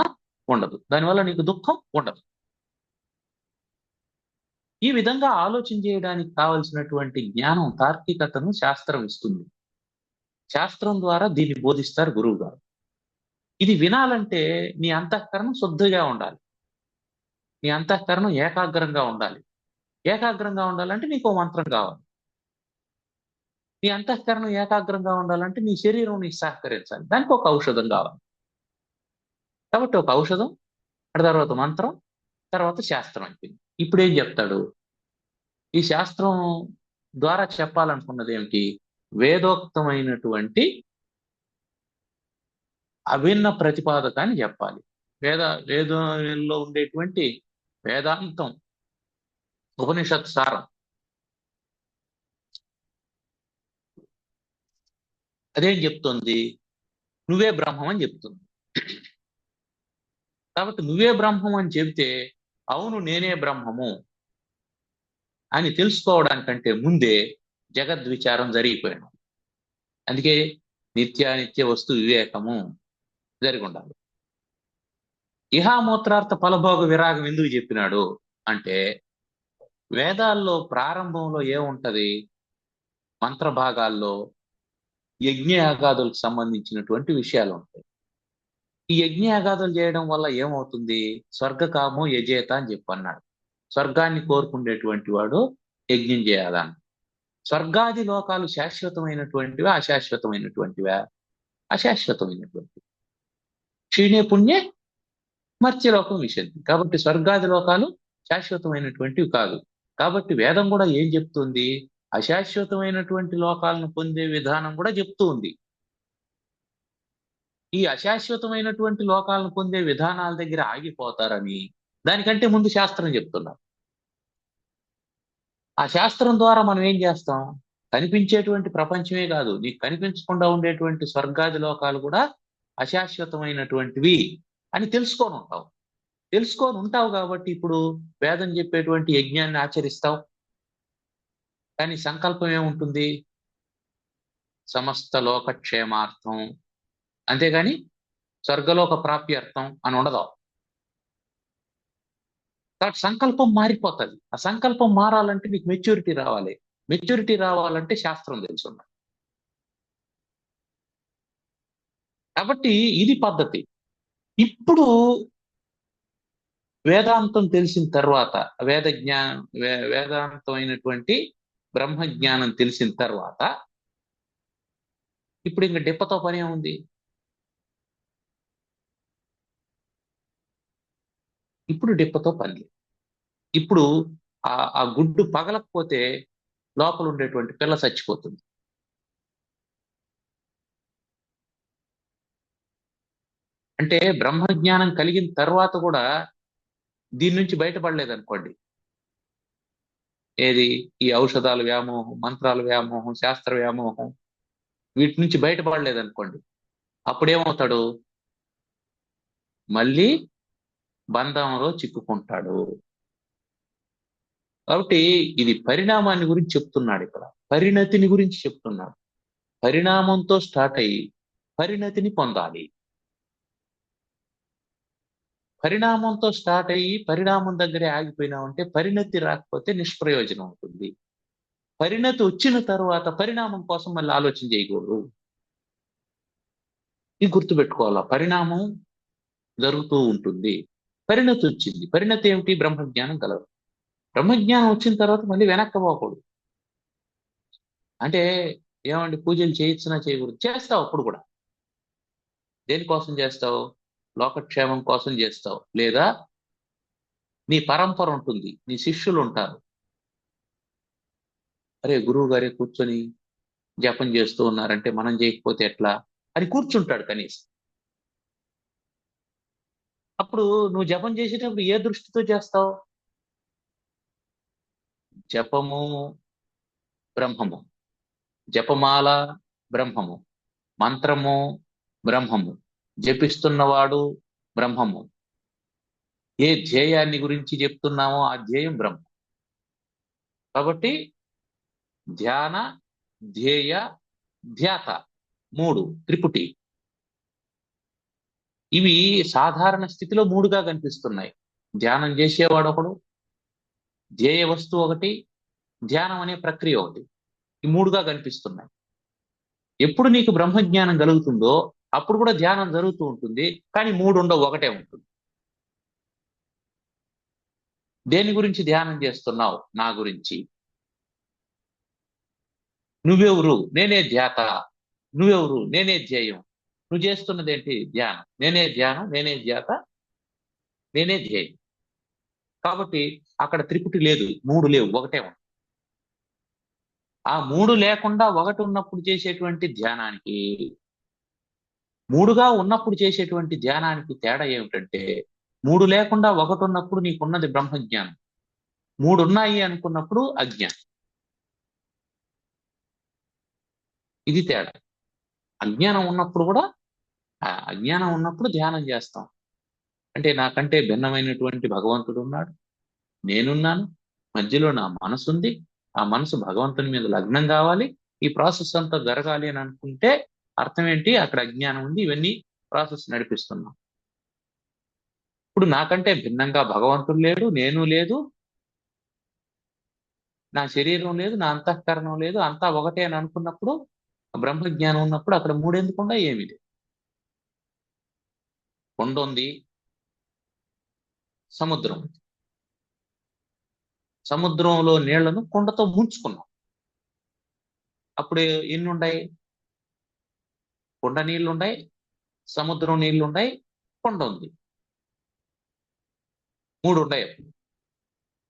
ఉండదు, దానివల్ల నీకు దుఃఖం ఉండదు. ఈ విధంగా ఆలోచన చేయడానికి కావలసినటువంటి జ్ఞానం, తార్కికతను శాస్త్రం ఇస్తుంది. శాస్త్రం ద్వారా దీన్ని బోధిస్తారు గురువు గారు. ఇది వినాలంటే నీ అంతఃకరణం శుద్ధిగా ఉండాలి, నీ అంతఃకరణం ఏకాగ్రంగా ఉండాలి. ఏకాగ్రంగా ఉండాలంటే నీకు మంత్రం కావాలి. నీ అంతఃకరణం ఏకాగ్రంగా ఉండాలంటే నీ శరీరం నీకు సహకరించాలి, దానికి ఒక ఔషధం కావాలి. కాబట్టి ఒక ఔషధం, ఆ తర్వాత మంత్రం, తర్వాత శాస్త్రం అయిపోయింది. ఇప్పుడు ఏం చెప్తాడు? ఈ శాస్త్రం ద్వారా చెప్పాలనుకున్నది ఏమిటి? వేదోక్తమైనటువంటి అభిన్న ప్రతిపాదకాన్ని చెప్పాలి. వేదంలో ఉండేటువంటి వేదాంతం, ఉపనిషత్ సారం, అదేం చెప్తుంది? నువ్వే బ్రహ్మం అని చెప్తుంది. కాబట్టి నువ్వే బ్రహ్మం అని చెబితే, అవును నేనే బ్రహ్మము అని తెలుసుకోవడానికంటే ముందే జగద్విచారం జరిగిపోయాడు. అందుకే నిత్యానిత్య వస్తు వివేకము జరిగి ఉండాలి. ఇహామూత్రార్థ ఫలభోగ విరాగం ఎందుకు చెప్పినాడు అంటే, వేదాల్లో ప్రారంభంలో ఏముంటది? మంత్ర భాగాల్లో యజ్ఞయాగాదులకు సంబంధించినటువంటి విషయాలు ఉంటాయి. ఈ యజ్ఞయాగాదులు చేయడం వల్ల ఏమవుతుంది? స్వర్గకామో యజేత అని చెప్పన్నాడు. స్వర్గాన్ని కోరుకునేటువంటి వాడు యజ్ఞం చేయాలని. స్వర్గాది లోకాలు శాశ్వతమైనటువంటివా, అశాశ్వతమైనటువంటివా? అశాశ్వతమైనటువంటి. క్షీణే పుణ్యే మర్త్యలోకం విశంతి. కాబట్టి స్వర్గాది లోకాలు శాశ్వతమైనటువంటివి కాదు. కాబట్టి వేదం కూడా ఏం చెప్తుంది? అశాశ్వతమైనటువంటి లోకాలను పొందే విధానం కూడా చెప్తూ ఉంది. ఈ అశాశ్వతమైనటువంటి లోకాలను పొందే విధానాల దగ్గర ఆగిపోతారని దానికంటే ముందు శాస్త్రం చెప్తున్నారు. ఆ శాస్త్రం ద్వారా మనం ఏం చేస్తాం? కనిపించేటువంటి ప్రపంచమే కాదు, నీకు కనిపించకుండా ఉండేటువంటి స్వర్గాది లోకాలు కూడా అశాశ్వతమైనటువంటివి అని తెలుసుకొని ఉంటావు. తెలుసుకొని ఉంటావు కాబట్టి ఇప్పుడు వేదం చెప్పేటువంటి యజ్ఞాన్ని ఆచరిస్తావు. కానీ సంకల్పం ఏముంటుంది? సమస్త లోకక్షేమార్థం, అంతేగాని స్వర్గలోక ప్రాప్త్యర్థం అని ఉండదు. కాబట్టి సంకల్పం మారిపోతుంది. ఆ సంకల్పం మారాలంటే నీకు మెచ్యూరిటీ రావాలి. మెచ్యూరిటీ రావాలంటే శాస్త్రం తెలుసు ఉండాలి. కాబట్టి ఇది పద్ధతి. ఇప్పుడు వేదాంతం తెలిసిన తర్వాత, వేదాంతమైనటువంటి బ్రహ్మజ్ఞానం తెలిసిన తర్వాత ఇప్పుడు ఇంక డిప్పతో పని ఏముంది? ఇప్పుడు డిప్పతో పని లేదు. ఇప్పుడు ఆ గుడ్డు పగలకపోతే లోపల ఉండేటువంటి పిల్ల చచ్చిపోతుంది. అంటే బ్రహ్మజ్ఞానం కలిగిన తర్వాత కూడా దీని నుంచి బయటపడలేదనుకోండి, ఏది? ఈ ఔషధాల వ్యామోహం, మంత్రాల వ్యామోహం, శాస్త్ర వ్యామోహం, వీటి నుంచి బయటపడలేదనుకోండి, అప్పుడేమవుతాడు? మళ్ళీ బంధంలో చిక్కుకుంటాడు. కాబట్టి ఇది పరిణామాన్ని గురించి చెప్తున్నాడు, ఇక్కడ పరిణతిని గురించి చెప్తున్నాడు. పరిణామంతో స్టార్ట్ అయ్యి పరిణతిని పొందాలి. పరిణామంతో స్టార్ట్ అయ్యి పరిణామం దగ్గరే ఆగిపోయినామంటే పరిణతి రాకపోతే నిష్ప్రయోజనం ఉంటుంది. పరిణతి వచ్చిన తర్వాత పరిణామం కోసం మళ్ళీ ఆలోచన చేయకూడదు. ఇది గుర్తుపెట్టుకోవాలా. పరిణామం జరుగుతూ ఉంటుంది, పరిణతి వచ్చింది. పరిణతి ఏమిటి? బ్రహ్మజ్ఞానం కలదు. బ్రహ్మజ్ఞానం వచ్చిన తర్వాత మళ్ళీ వెనక్కి పోకూడదు. అంటే ఏమండి, పూజలు చేయొచ్చునా చేయకూడదు? చేస్తావు. అప్పుడు కూడా దేనికోసం చేస్తావు? లోకక్షేమం కోసం చేస్తావు. లేదా నీ పరంపర ఉంటుంది, నీ శిష్యులు ఉంటారు. అరే గురువు గారే కూర్చొని జపం చేస్తూ ఉన్నారంటే మనం చేయకపోతే ఎట్లా అని కూర్చుంటాడు కనీసం. అప్పుడు నువ్వు జపం చేసేటప్పుడు ఏ దృష్టితో చేస్తావు? జపము బ్రహ్మము, జపమాల బ్రహ్మము, మంత్రము బ్రహ్మము, జపిస్తున్నవాడు బ్రహ్మము, ఏ ధ్యేయాన్ని గురించి చెప్తున్నామో ఆ ధ్యేయం బ్రహ్మం. కాబట్టి ధ్యాన, ధ్యేయ, ధ్యాత, మూడు త్రిపుటి. ఇవి సాధారణ స్థితిలో మూడుగా కనిపిస్తున్నాయి. ధ్యానం చేసేవాడు ఒకడు, ధ్యేయ వస్తువు ఒకటి, ధ్యానం అనే ప్రక్రియ ఒకటి. ఈ మూడుగా కనిపిస్తున్నాయి. ఎప్పుడు నీకు బ్రహ్మజ్ఞానం కలుగుతుందో అప్పుడు కూడా ధ్యానం జరుగుతూ ఉంటుంది, కానీ మూడు ఉండవు, ఒకటే ఉంటుంది. దేని గురించి ధ్యానం చేస్తున్నావు? నా గురించి. నువ్వెవరు? నేనే ధ్యాత. నువ్వెవరు? నేనే ధ్యేయం. నువ్వు చేస్తున్నది ఏంటి? ధ్యానం. నేనే ధ్యానం, నేనే ధ్యాత, నేనే ధ్యేయం. కాబట్టి అక్కడ త్రిపుటి లేదు, మూడు లేవు, ఒకటే ఉంది. ఆ మూడు లేకుండా ఒకటి ఉన్నప్పుడు చేసేటువంటి ధ్యానానికి, మూడుగా ఉన్నప్పుడు చేసేటువంటి ధ్యానానికి తేడా ఏమిటంటే, మూడు లేకుండా ఒకటి ఉన్నప్పుడు నీకున్నది బ్రహ్మజ్ఞానం, మూడు ఉన్నాయి అనుకున్నప్పుడు అజ్ఞానం. ఇది తేడా. అజ్ఞానం ఉన్నప్పుడు కూడా, అజ్ఞానం ఉన్నప్పుడు ధ్యానం చేస్తాం. అంటే నాకంటే భిన్నమైనటువంటి భగవంతుడు ఉన్నాడు, నేనున్నాను, మధ్యలో నా మనసు ఉంది, ఆ మనసు భగవంతుని మీద లగ్నం కావాలి, ఈ ప్రాసెస్ అంతా జరగాలి అని అనుకుంటే అర్థం ఏంటి? అక్కడ అజ్ఞానం ఉంది, ఇవన్నీ ప్రాసెస్ నడిపిస్తున్నాం. ఇప్పుడు నాకంటే భిన్నంగా భగవంతుడు లేడు, నేను లేదు, నా శరీరం లేదు, నా అంతఃకరణం లేదు, అంతా ఒకటే అని అనుకున్నప్పుడు, బ్రహ్మజ్ఞానం ఉన్నప్పుడు అక్కడ మూడెందుకుండా ఏమీ లేదు. కొండ ఉంది, సముద్రం ఉంది. సముద్రంలో నీళ్లను కొండతో ముంచుకున్నాం. అప్పుడు ఎన్ని ఉన్నాయి? కొండ నీళ్లున్నాయి, సముద్రం నీళ్లున్నాయి, కొండ ఉంది. మూడు ఉన్నాయి.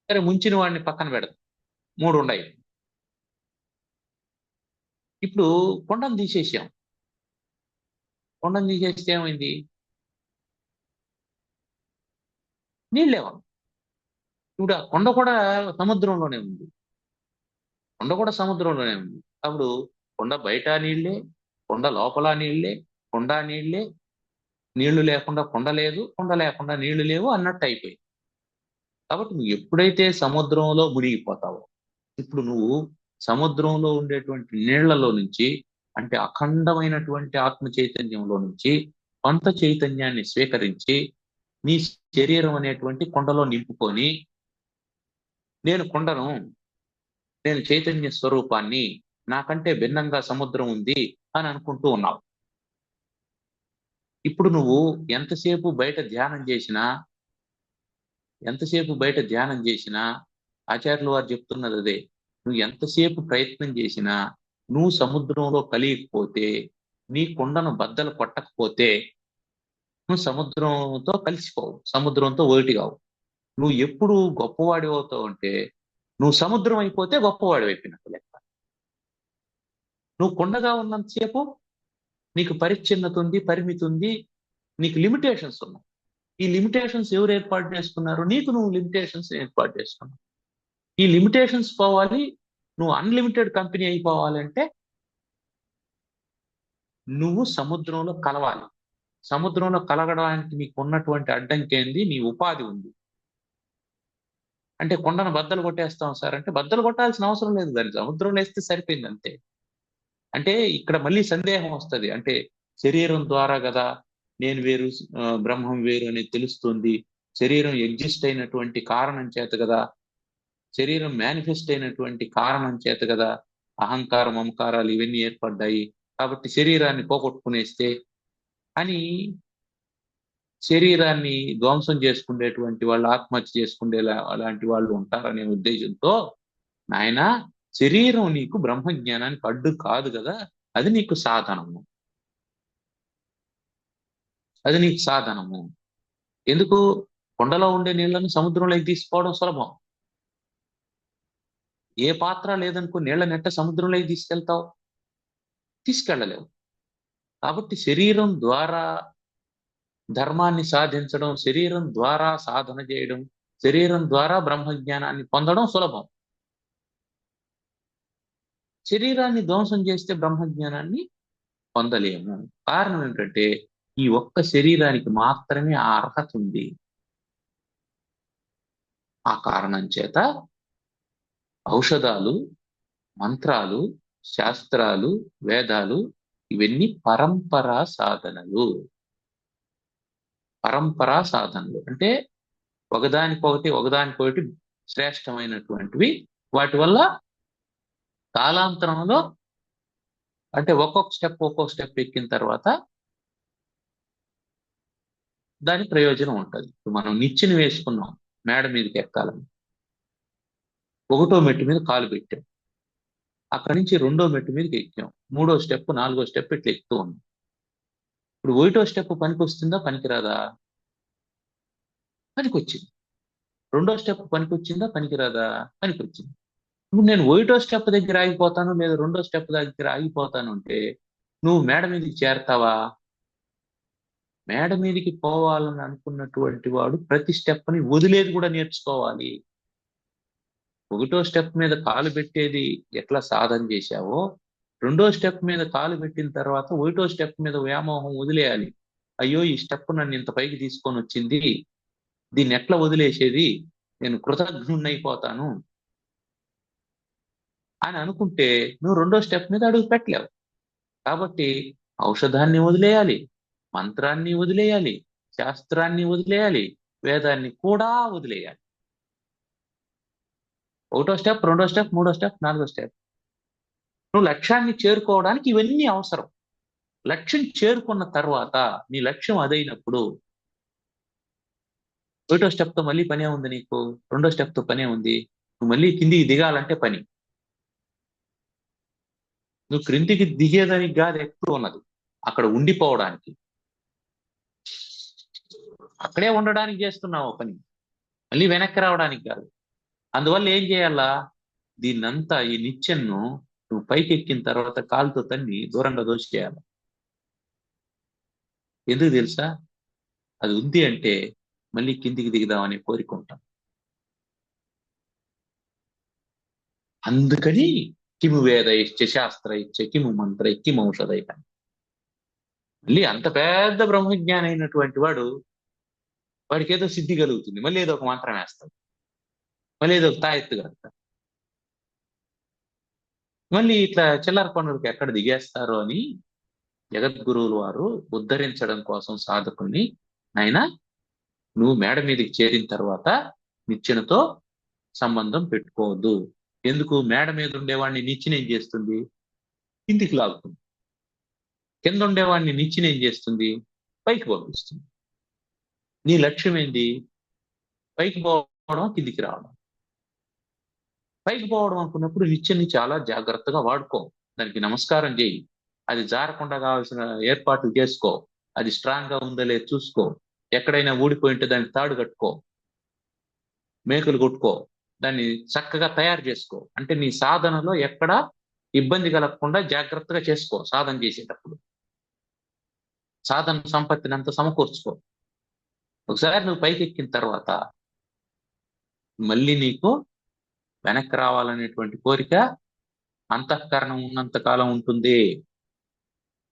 సరే, ముంచిన వాడిని పక్కన పెడదాం, మూడు ఉన్నాయి. ఇప్పుడు కొండను తీసేసాం. కొండను తీసేస్తే ఏమైంది? నీళ్ళేవా? ఇప్పుడు ఆ కొండ కూడా సముద్రంలోనే ఉంది, కొండ కూడా సముద్రంలోనే ఉంది. అప్పుడు కొండ బయట నీళ్ళే, కొండ లోపల నీళ్ళే, కొండ నీళ్ళే, నీళ్లు లేకుండా కొండ లేదు, కొండ లేకుండా నీళ్లు లేవు అన్నట్టు అయిపోయింది. కాబట్టి నువ్వు ఎప్పుడైతే సముద్రంలో మునిగిపోతావో, ఇప్పుడు నువ్వు సముద్రంలో ఉండేటువంటి నీళ్లలో నుంచి, అంటే అఖండమైనటువంటి ఆత్మ చైతన్యంలో నుంచి కొంత చైతన్యాన్ని స్వీకరించి నీ శరీరం అనేటువంటి కొండలో నింపుకొని, నేను కొండను, నేను చైతన్య స్వరూపాన్ని, నాకంటే భిన్నంగా సముద్రం ఉంది అని అనుకుంటూ ఉన్నావు. ఇప్పుడు నువ్వు ఎంతసేపు బయట ధ్యానం చేసినా, ఎంతసేపు బయట ధ్యానం చేసినా, ఆచార్యులు వారు చెప్తున్నది అదే. నువ్వు ఎంతసేపు ప్రయత్నం చేసినా నువ్వు సముద్రంలో కలియకపోతే, నీ కొండను బద్దలు కొట్టకపోతే నువ్వు సముద్రంతో కలిసిపోవు, సముద్రంతో ఒకటి కావు. నువ్వు ఎప్పుడు గొప్పవాడి అవుతావు అంటే, నువ్వు సముద్రం అయిపోతే గొప్పవాడి అయిపోయినట్టు లెక్క. నువ్వు కొండగా ఉన్నంతసేపు నీకు పరిచ్ఛిన్నత ఉంది, పరిమితి ఉంది, నీకు లిమిటేషన్స్ ఉన్నాయి. ఈ లిమిటేషన్స్ ఎవరు ఏర్పాటు చేసుకున్నారు? నీకు నువ్వు లిమిటేషన్స్ ఏర్పాటు చేసుకున్నావు. ఈ లిమిటేషన్స్ పోవాలి, నువ్వు అన్లిమిటెడ్ కంపెనీ అయిపోవాలంటే నువ్వు సముద్రంలో కలవాలి. సముద్రంలో కలగడానికి నీకు ఉన్నటువంటి అడ్డంకి ఏంది? నీ ఉపాధి ఉంది. అంటే కొండను బద్దలు కొట్టేస్తాం సార్ అంటే, బద్దలు కొట్టాల్సిన అవసరం లేదు, దాన్ని సముద్రంలో వేస్తే సరిపోయింది అంతే. అంటే ఇక్కడ మళ్ళీ సందేహం వస్తుంది. అంటే శరీరం ద్వారా కదా నేను వేరు, బ్రహ్మం వేరు అనేది తెలుస్తుంది. శరీరం ఎగ్జిస్ట్ అయినటువంటి కారణం చేత కదా, శరీరం మేనిఫెస్ట్ అయినటువంటి కారణం చేత కదా అహంకారం, మమకారాలు ఇవన్నీ ఏర్పడ్డాయి. కాబట్టి శరీరాన్ని పోగొట్టుకునేస్తే అని, శరీరాన్ని ధ్వంసం చేసుకునేటువంటి వాళ్ళు, ఆత్మహత్య చేసుకునే అలాంటి వాళ్ళు ఉంటారనే ఉద్దేశంతో, నాయన శరీరం నీకు బ్రహ్మజ్ఞానానికి అడ్డు కాదు కదా, అది నీకు సాధనము, అది నీకు సాధనము. ఎందుకు? కొండలో ఉండే నీళ్లను సముద్రంలోకి తీసుకోవడం సులభం. ఏ పాత్ర లేదనుకో నీళ్ళ నెట్ట సముద్రంలోకి తీసుకెళ్తావు? తీసుకెళ్ళలేవు. కాబట్టి శరీరం ద్వారా ధర్మాన్ని సాధించడం, శరీరం ద్వారా సాధన చేయడం, శరీరం ద్వారా బ్రహ్మజ్ఞానాన్ని పొందడం సులభం. శరీరాన్ని ధ్వంసం చేస్తే బ్రహ్మజ్ఞానాన్ని పొందలేము. కారణం ఏంటంటే ఈ ఒక్క శరీరానికి మాత్రమే ఆ అర్హత ఉంది. ఆ కారణం చేత ఔషధాలు, మంత్రాలు, శాస్త్రాలు, వేదాలు ఇవన్నీ పరంపరా సాధనలు. పరంపరా సాధనలు అంటే ఒకదానికొకటి శ్రేష్టమైనటువంటివి. వాటి వల్ల కాలాంతరంలో అంటే ఒక్కొక్క స్టెప్ ఎక్కిన తర్వాత దాని ప్రయోజనం ఉంటుంది. మనం నిచ్చెన వేసుకున్నాం మేడ మీదకి ఎక్కాలని, ఒకటో మెట్టు మీద కాలు పెట్టాం, అక్కడి నుంచి రెండో మెట్టు మీదకి ఎక్కాం, మూడో స్టెప్, నాలుగో స్టెప్ ఇట్లా ఎక్కుతూ ఉన్నాం. ఇప్పుడు ఒకటో స్టెప్ పనికి వస్తుందా పనికిరాదా? పనికొచ్చింది. రెండో స్టెప్ పనికొచ్చిందా పనికిరాదా? పనికొచ్చింది. ఇప్పుడు నేను ఒకటో స్టెప్ దగ్గర ఆగిపోతాను లేదా రెండో స్టెప్ దగ్గర ఆగిపోతాను అంటే నువ్వు మేడ మీదకి చేరతావా? మేడ మీదకి పోవాలని అనుకున్నటువంటి వాడు ప్రతి స్టెప్ని వదిలేది కూడా నేర్చుకోవాలి. ఒకటో స్టెప్ మీద కాలు పెట్టేది ఎట్లా సాధన చేశావో, రెండో స్టెప్ మీద కాలు పెట్టిన తర్వాత ఒకటో స్టెప్ మీద వ్యామోహం వదిలేయాలి. అయ్యో ఈ స్టెప్ నన్ను ఇంత పైకి తీసుకొని వచ్చింది, దీన్ని ఎట్లా వదిలేసేది, నేను కృతజ్ఞుణ్ణైపోతాను అని అనుకుంటే నువ్వు రెండో స్టెప్ మీద అడుగు పెట్టలేవు. కాబట్టి ఔషధాన్ని వదిలేయాలి, మంత్రాన్ని వదిలేయాలి, శాస్త్రాన్ని వదిలేయాలి, వేదాన్ని కూడా వదిలేయాలి. ఒకటో స్టెప్, రెండో స్టెప్, మూడో స్టెప్, నాలుగో స్టెప్. నువ్వు లక్ష్యాన్ని చేరుకోవడానికి ఇవన్నీ అవసరం. లక్ష్యం చేరుకున్న తర్వాత నీ లక్ష్యం అదైనప్పుడు ఒకటో స్టెప్ తో మళ్ళీ పనే ఉంది నీకు, రెండో స్టెప్ తో పనే ఉంది. నువ్వు మళ్ళీ కిందికి దిగాలంటే పని. నువ్వు క్రిందికి దిగేదానికి కాదు ఎక్కువ ఉన్నది, అక్కడ ఉండిపోవడానికి, అక్కడే ఉండడానికి చేస్తున్నావు పని, మళ్ళీ వెనక్కి రావడానికి కాదు. అందువల్ల ఏం చేయాలా? దీన్నంతా ఈ నిచ్చెన్ను నువ్వు పైకి ఎక్కిన తర్వాత కాలుతో తన్ని దూరంగా దోచేయాలి. ఎందుకు తెలుసా? అది ఉంది అంటే మళ్ళీ కిందికి దిగుదామని కోరుకుంటాం. అందుకని కిము వేదైశ్చ శాస్త్రైశ్చ కిము మంత్రై కిము ఔషధై. మళ్ళీ అంత పెద్ద బ్రహ్మజ్ఞాని అయినటువంటి వాడికి ఏదో సిద్ధి కలుగుతుంది, మళ్ళీ ఏదో ఒక మంత్రం వేస్తాడు, మళ్ళీ ఏదో ఒక తాయెత్తు కడతాడు, మళ్ళీ ఇట్లా చిల్లర పనులకు ఎక్కడ దిగేస్తారో అని జగద్గురువులు వారు ఉద్ధరించడం కోసం సాధకుల్ని, ఆయన నువ్వు మేడ మీదకి చేరిన తర్వాత నిచ్చెనతో సంబంధం పెట్టుకోవద్దు. ఎందుకు? మేడ మీద ఉండేవాడిని నిచ్చెన ఏం చేస్తుంది? కిందికి లాగుతుంది. కింద ఉండేవాడిని నిచ్చెన ఏం చేస్తుంది? పైకి పంపిస్తుంది. నీ లక్ష్యం ఏంది? పైకి పోవడం, కిందికి రావడం. పైకి పోవడం అనుకున్నప్పుడు నిచ్చెని చాలా జాగ్రత్తగా వాడుకో, దానికి నమస్కారం చేయి, అది జారకుండా కావాల్సిన ఏర్పాట్లు చేసుకో, అది స్ట్రాంగ్ గా ఉందో లేదో చూసుకో, ఎక్కడైనా ఊడిపోయి ఉంటే దానికి తాడు కట్టుకో, మేకులు కొట్టుకో, దాన్ని చక్కగా తయారు చేసుకో. అంటే నీ సాధనలో ఎక్కడ ఇబ్బంది కలగకుండా జాగ్రత్తగా చేసుకో. సాధన చేసేటప్పుడు సాధన సంపత్తిని అంతా సమకూర్చుకో. ఒకసారి నువ్వు పైకి ఎక్కిన తర్వాత మళ్ళీ నీకు వెనక్కి రావాలనేటువంటి కోరిక అంతఃకరణం ఉన్నంత కాలం ఉంటుంది.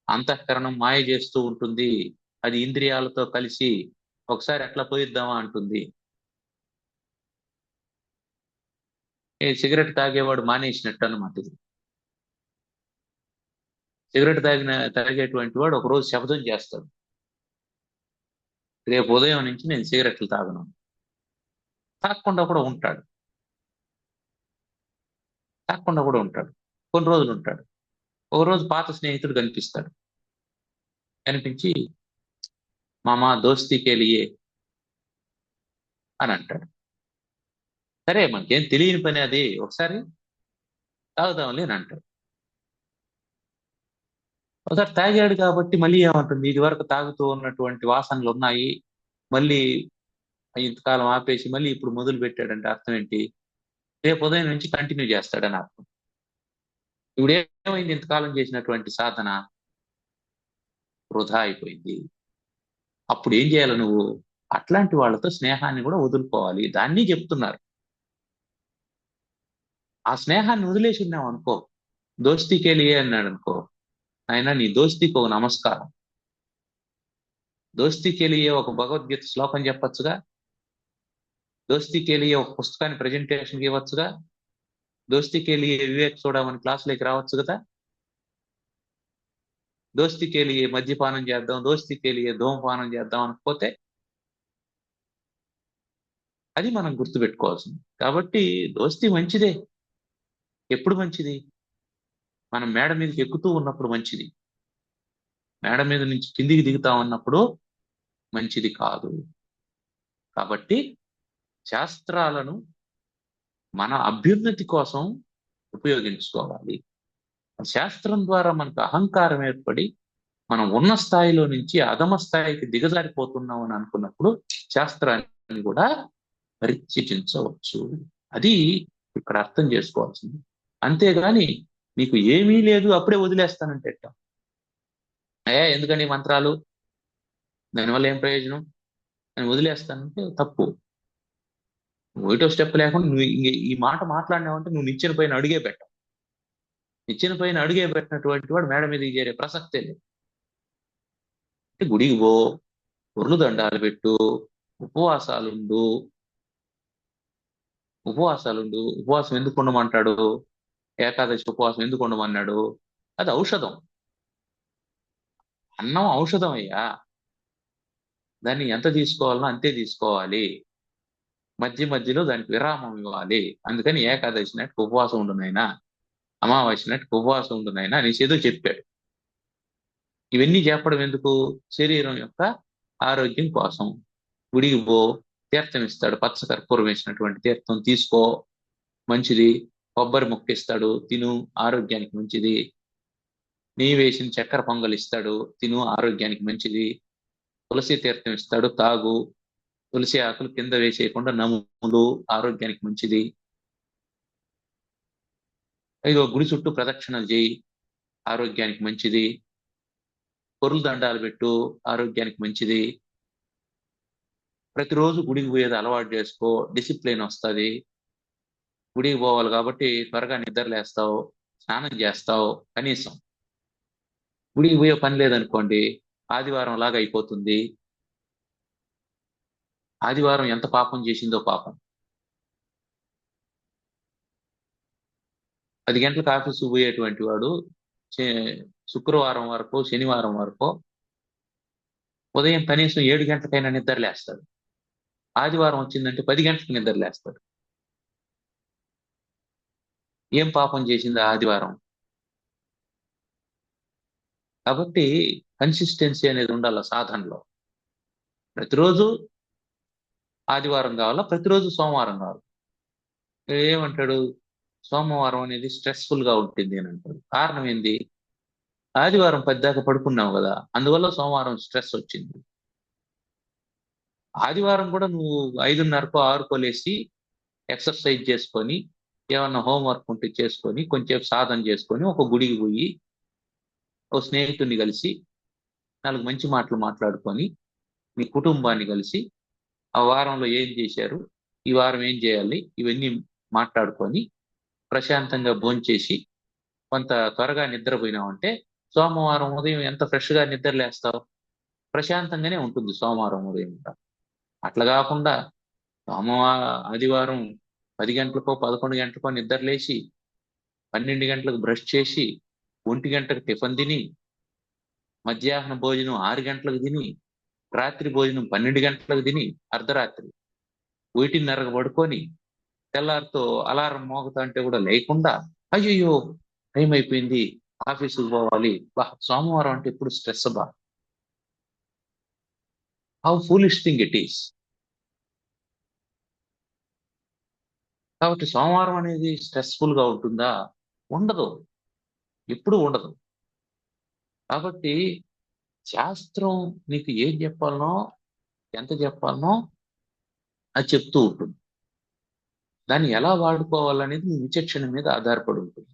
అంతఃకరణం మాయ చేస్తూ ఉంటుంది. అది ఇంద్రియాలతో కలిసి ఒకసారి ఎట్లా పోయిద్దామా అంటుంది. సిగరెట్ తాగేవాడు మానేసినట్టు అన్నమాట ఇది. సిగరెట్ తాగేటువంటి వాడు ఒకరోజు శపథం చేస్తాడు, రేపు ఉదయం నుంచి నేను సిగరెట్లు తాగను. తాగకుండా కూడా ఉంటాడు, తాగకుండా కూడా ఉంటాడు, కొన్ని రోజులు ఉంటాడు. ఒక రోజు పాత స్నేహితుడు కనిపిస్తాడు, కనిపించి మామా దోస్తీకే లియే అని అంటాడు. సరే మనకేం తెలియని పని అది, ఒకసారి తాగుదాంలే అని అంటాడు. ఒకసారి తాగాడు కాబట్టి మళ్ళీ ఏమంటుంది, ఇది వరకు తాగుతూ ఉన్నటువంటి వాసనలు ఉన్నాయి, మళ్ళీ ఇంతకాలం ఆపేసి మళ్ళీ ఇప్పుడు మొదలు పెట్టాడంటే అర్థం ఏంటి? రేపు ఉదయం నుంచి కంటిన్యూ చేస్తాడని అర్థం. ఇప్పుడు ఏమైంది? ఇంతకాలం చేసినటువంటి సాధన వృధా అయిపోయింది. అప్పుడు ఏం చేయాలి నువ్వు? అట్లాంటి వాళ్ళతో స్నేహాన్ని కూడా వదులుకోవాలి. దాన్ని చెప్తున్నారు. ఆ స్నేహాన్ని వదిలేసి ఉన్నావు అనుకో, దోస్తీకే లియే అన్నాడు అనుకో, ఆయన నీ దోస్తీకి ఒక నమస్కారం. దోస్తీకే లియే ఒక భగవద్గీత శ్లోకం చెప్పొచ్చుగా, దోస్తీకే లియే ఒక పుస్తకాన్ని ప్రజెంటేషన్ ఇవ్వచ్చుగా, దోస్తీకే లియే వివేక్ చూడమని క్లాసులోకి రావచ్చు కదా. దోస్తీకే లియే మద్యపానం చేద్దాం, దోస్తీకే లియే ధూమపానం చేద్దాం అనకపోతే అది మనం గుర్తుపెట్టుకోవాల్సింది. కాబట్టి దోస్తీ మంచిదే. ఎప్పుడు మంచిది? మనం మేడ మీదకి ఎక్కుతూ ఉన్నప్పుడు మంచిది. మేడ మీద నుంచి కిందికి దిగుతా ఉన్నప్పుడు మంచిది కాదు. కాబట్టి శాస్త్రాలను మన అభ్యున్నతి కోసం ఉపయోగించుకోవాలి. శాస్త్రం ద్వారా మనకు అహంకారం ఏర్పడి మనం ఉన్న స్థాయిలో నుంచి అధమ స్థాయికి దిగజారిపోతున్నాం అని అనుకున్నప్పుడు శాస్త్రాన్ని కూడా పరిత్యజించవచ్చు. అది ఇక్కడ అర్థం చేసుకోవాల్సింది. అంతేగాని నీకు ఏమీ లేదు అప్పుడే వదిలేస్తానంటే ఎట్టా? ఎందుకని మంత్రాలు, దానివల్ల ఏం ప్రయోజనం, నేను వదిలేస్తానంటే తప్పు. ఒకటో స్టెప్ లేకుండా నువ్వు ఈ మాట మాట్లాడినావంటే నువ్వు నిచ్చెన పైన అడుగే పెట్టావు. నిచ్చెన పైన అడుగే పెట్టినటువంటి వాడు మేడ మీదకి చేరే ప్రసక్తే లేదు. అంటే గుడికి పో, ఉర్లు దండాలు పెట్టు, ఉపవాసాలుండు. ఉపవాసం ఎందుకు ఉండమంటాడు? ఏకాదశి ఉపవాసం ఎందుకు ఉండమన్నాడు? అది ఔషధం. అన్నం ఔషధం అయ్యా. దాన్ని ఎంత తీసుకోవాలనో అంతే తీసుకోవాలి. మధ్య మధ్యలో దానికి విరామం ఇవ్వాలి. అందుకని ఏకాదశి నాటికి ఉపవాసం ఉండు నాయనా, అమావాస్య నాటికి ఉపవాసం ఉండు నాయనా అనేసి ఏదో చెప్పాడు. ఇవన్నీ చెప్పడం ఎందుకు? శరీరం యొక్క ఆరోగ్యం కోసం. గుడికి పో, తీర్థం ఇస్తాడు, పచ్చ కర్పూరం వేసినటువంటి తీర్థం తీసుకో, మంచిది. కొబ్బరి ముక్క ఇస్తాడు, తిను, ఆరోగ్యానికి మంచిది. నెయ్యి వేసిన చక్కెర పొంగల్ ఇస్తాడు, తిను, ఆరోగ్యానికి మంచిది. తులసి తీర్థం ఇస్తాడు, తాగు. తులసి ఆకులు కింద వేసేయకుండా నములు, ఆరోగ్యానికి మంచిది. ఇదిగో గుడి చుట్టూ ప్రదక్షిణలు చేయి, ఆరోగ్యానికి మంచిది. పొరులు దండాలు పెట్టు, ఆరోగ్యానికి మంచిది. ప్రతిరోజు గుడికి పోయేది అలవాటు చేసుకో, డిసిప్లిన్ వస్తుంది. గుడికి పోవాలి కాబట్టి త్వరగా నిద్రలేస్తావు, స్నానం చేస్తావు. కనీసం గుడికి పోయే పని లేదనుకోండి, ఆదివారం లాగా అయిపోతుంది. ఆదివారం ఎంత పాపం చేసిందో పాపం. 10 గంటలకు ఆఫీసుకు పోయేటువంటి వాడు శుక్రవారం వరకు, శనివారం వరకు ఉదయం కనీసం 7 గంటలకైనా నిద్రలేస్తాడు. ఆదివారం వచ్చిందంటే 10 గంటలకు నిద్రలేస్తాడు. ఏం పాపం చేసింది ఆదివారం? కాబట్టి కన్సిస్టెన్సీ అనేది ఉండాలి సాధనలో. ప్రతిరోజు ఆదివారం కావాలా, ప్రతిరోజు సోమవారం కావాలి. ఏమంటాడు? సోమవారం అనేది స్ట్రెస్ఫుల్ గా ఉంటుంది అని అంటాడు. కారణం ఏంది? ఆదివారం 10 దాకా పడుకున్నావు కదా, అందువల్ల సోమవారం స్ట్రెస్ వచ్చింది. ఆదివారం కూడా నువ్వు 5:30కో 6కో లేసి ఎక్సర్సైజ్ చేసుకొని, ఏమన్నా హోంవర్క్ ఉంటే చేసుకొని, కొంచెం సాధన చేసుకొని, ఒక గుడికి పోయి ఓ స్నేహితుడిని కలిసి 4 మంచి మాటలు మాట్లాడుకొని, మీ కుటుంబాన్ని కలిసి ఆ వారంలో ఏం చేశారు, ఈ వారం ఏం చేయాలి, ఇవన్నీ మాట్లాడుకొని ప్రశాంతంగా భోంచేసి కొంత త్వరగా నిద్రపోయినావంటే సోమవారం ఉదయం ఎంత ఫ్రెష్ గా నిద్రలేస్తావు? ప్రశాంతంగానే ఉంటుంది సోమవారం ఉదయం కూడా. అట్లా కాకుండా ఆదివారం 10 గంటలకో 11 గంటలకో నిద్రలేసి 12 గంటలకు బ్రష్ చేసి 1 గంటకు టిఫిన్ తిని, మధ్యాహ్న భోజనం 6 గంటలకు తిని, రాత్రి భోజనం 12 గంటలకు తిని, అర్ధరాత్రి 1:30కు పడుకొని, తెల్లారితో అలారం మోగుతా అంటే కూడా లేకుండా, అయ్యయ్యో టైం అయిపోయింది, ఆఫీసుకు పోవాలి, బా సోమవారం అంటే ఎప్పుడు స్ట్రెస్ బా. How foolish thing it is. కాబట్టి సోమవారం అనేది స్ట్రెస్ఫుల్ గా ఉంటుందా? ఉండదు, ఎప్పుడు ఉండదు. కాబట్టి శాస్త్రం నీకు ఏం చెప్పాలనో, ఎంత చెప్పాలనో అది చెప్తూ ఉంటుంది. దాన్ని ఎలా వాడుకోవాలనేది నీ విచక్షణ మీద ఆధారపడి ఉంటుంది.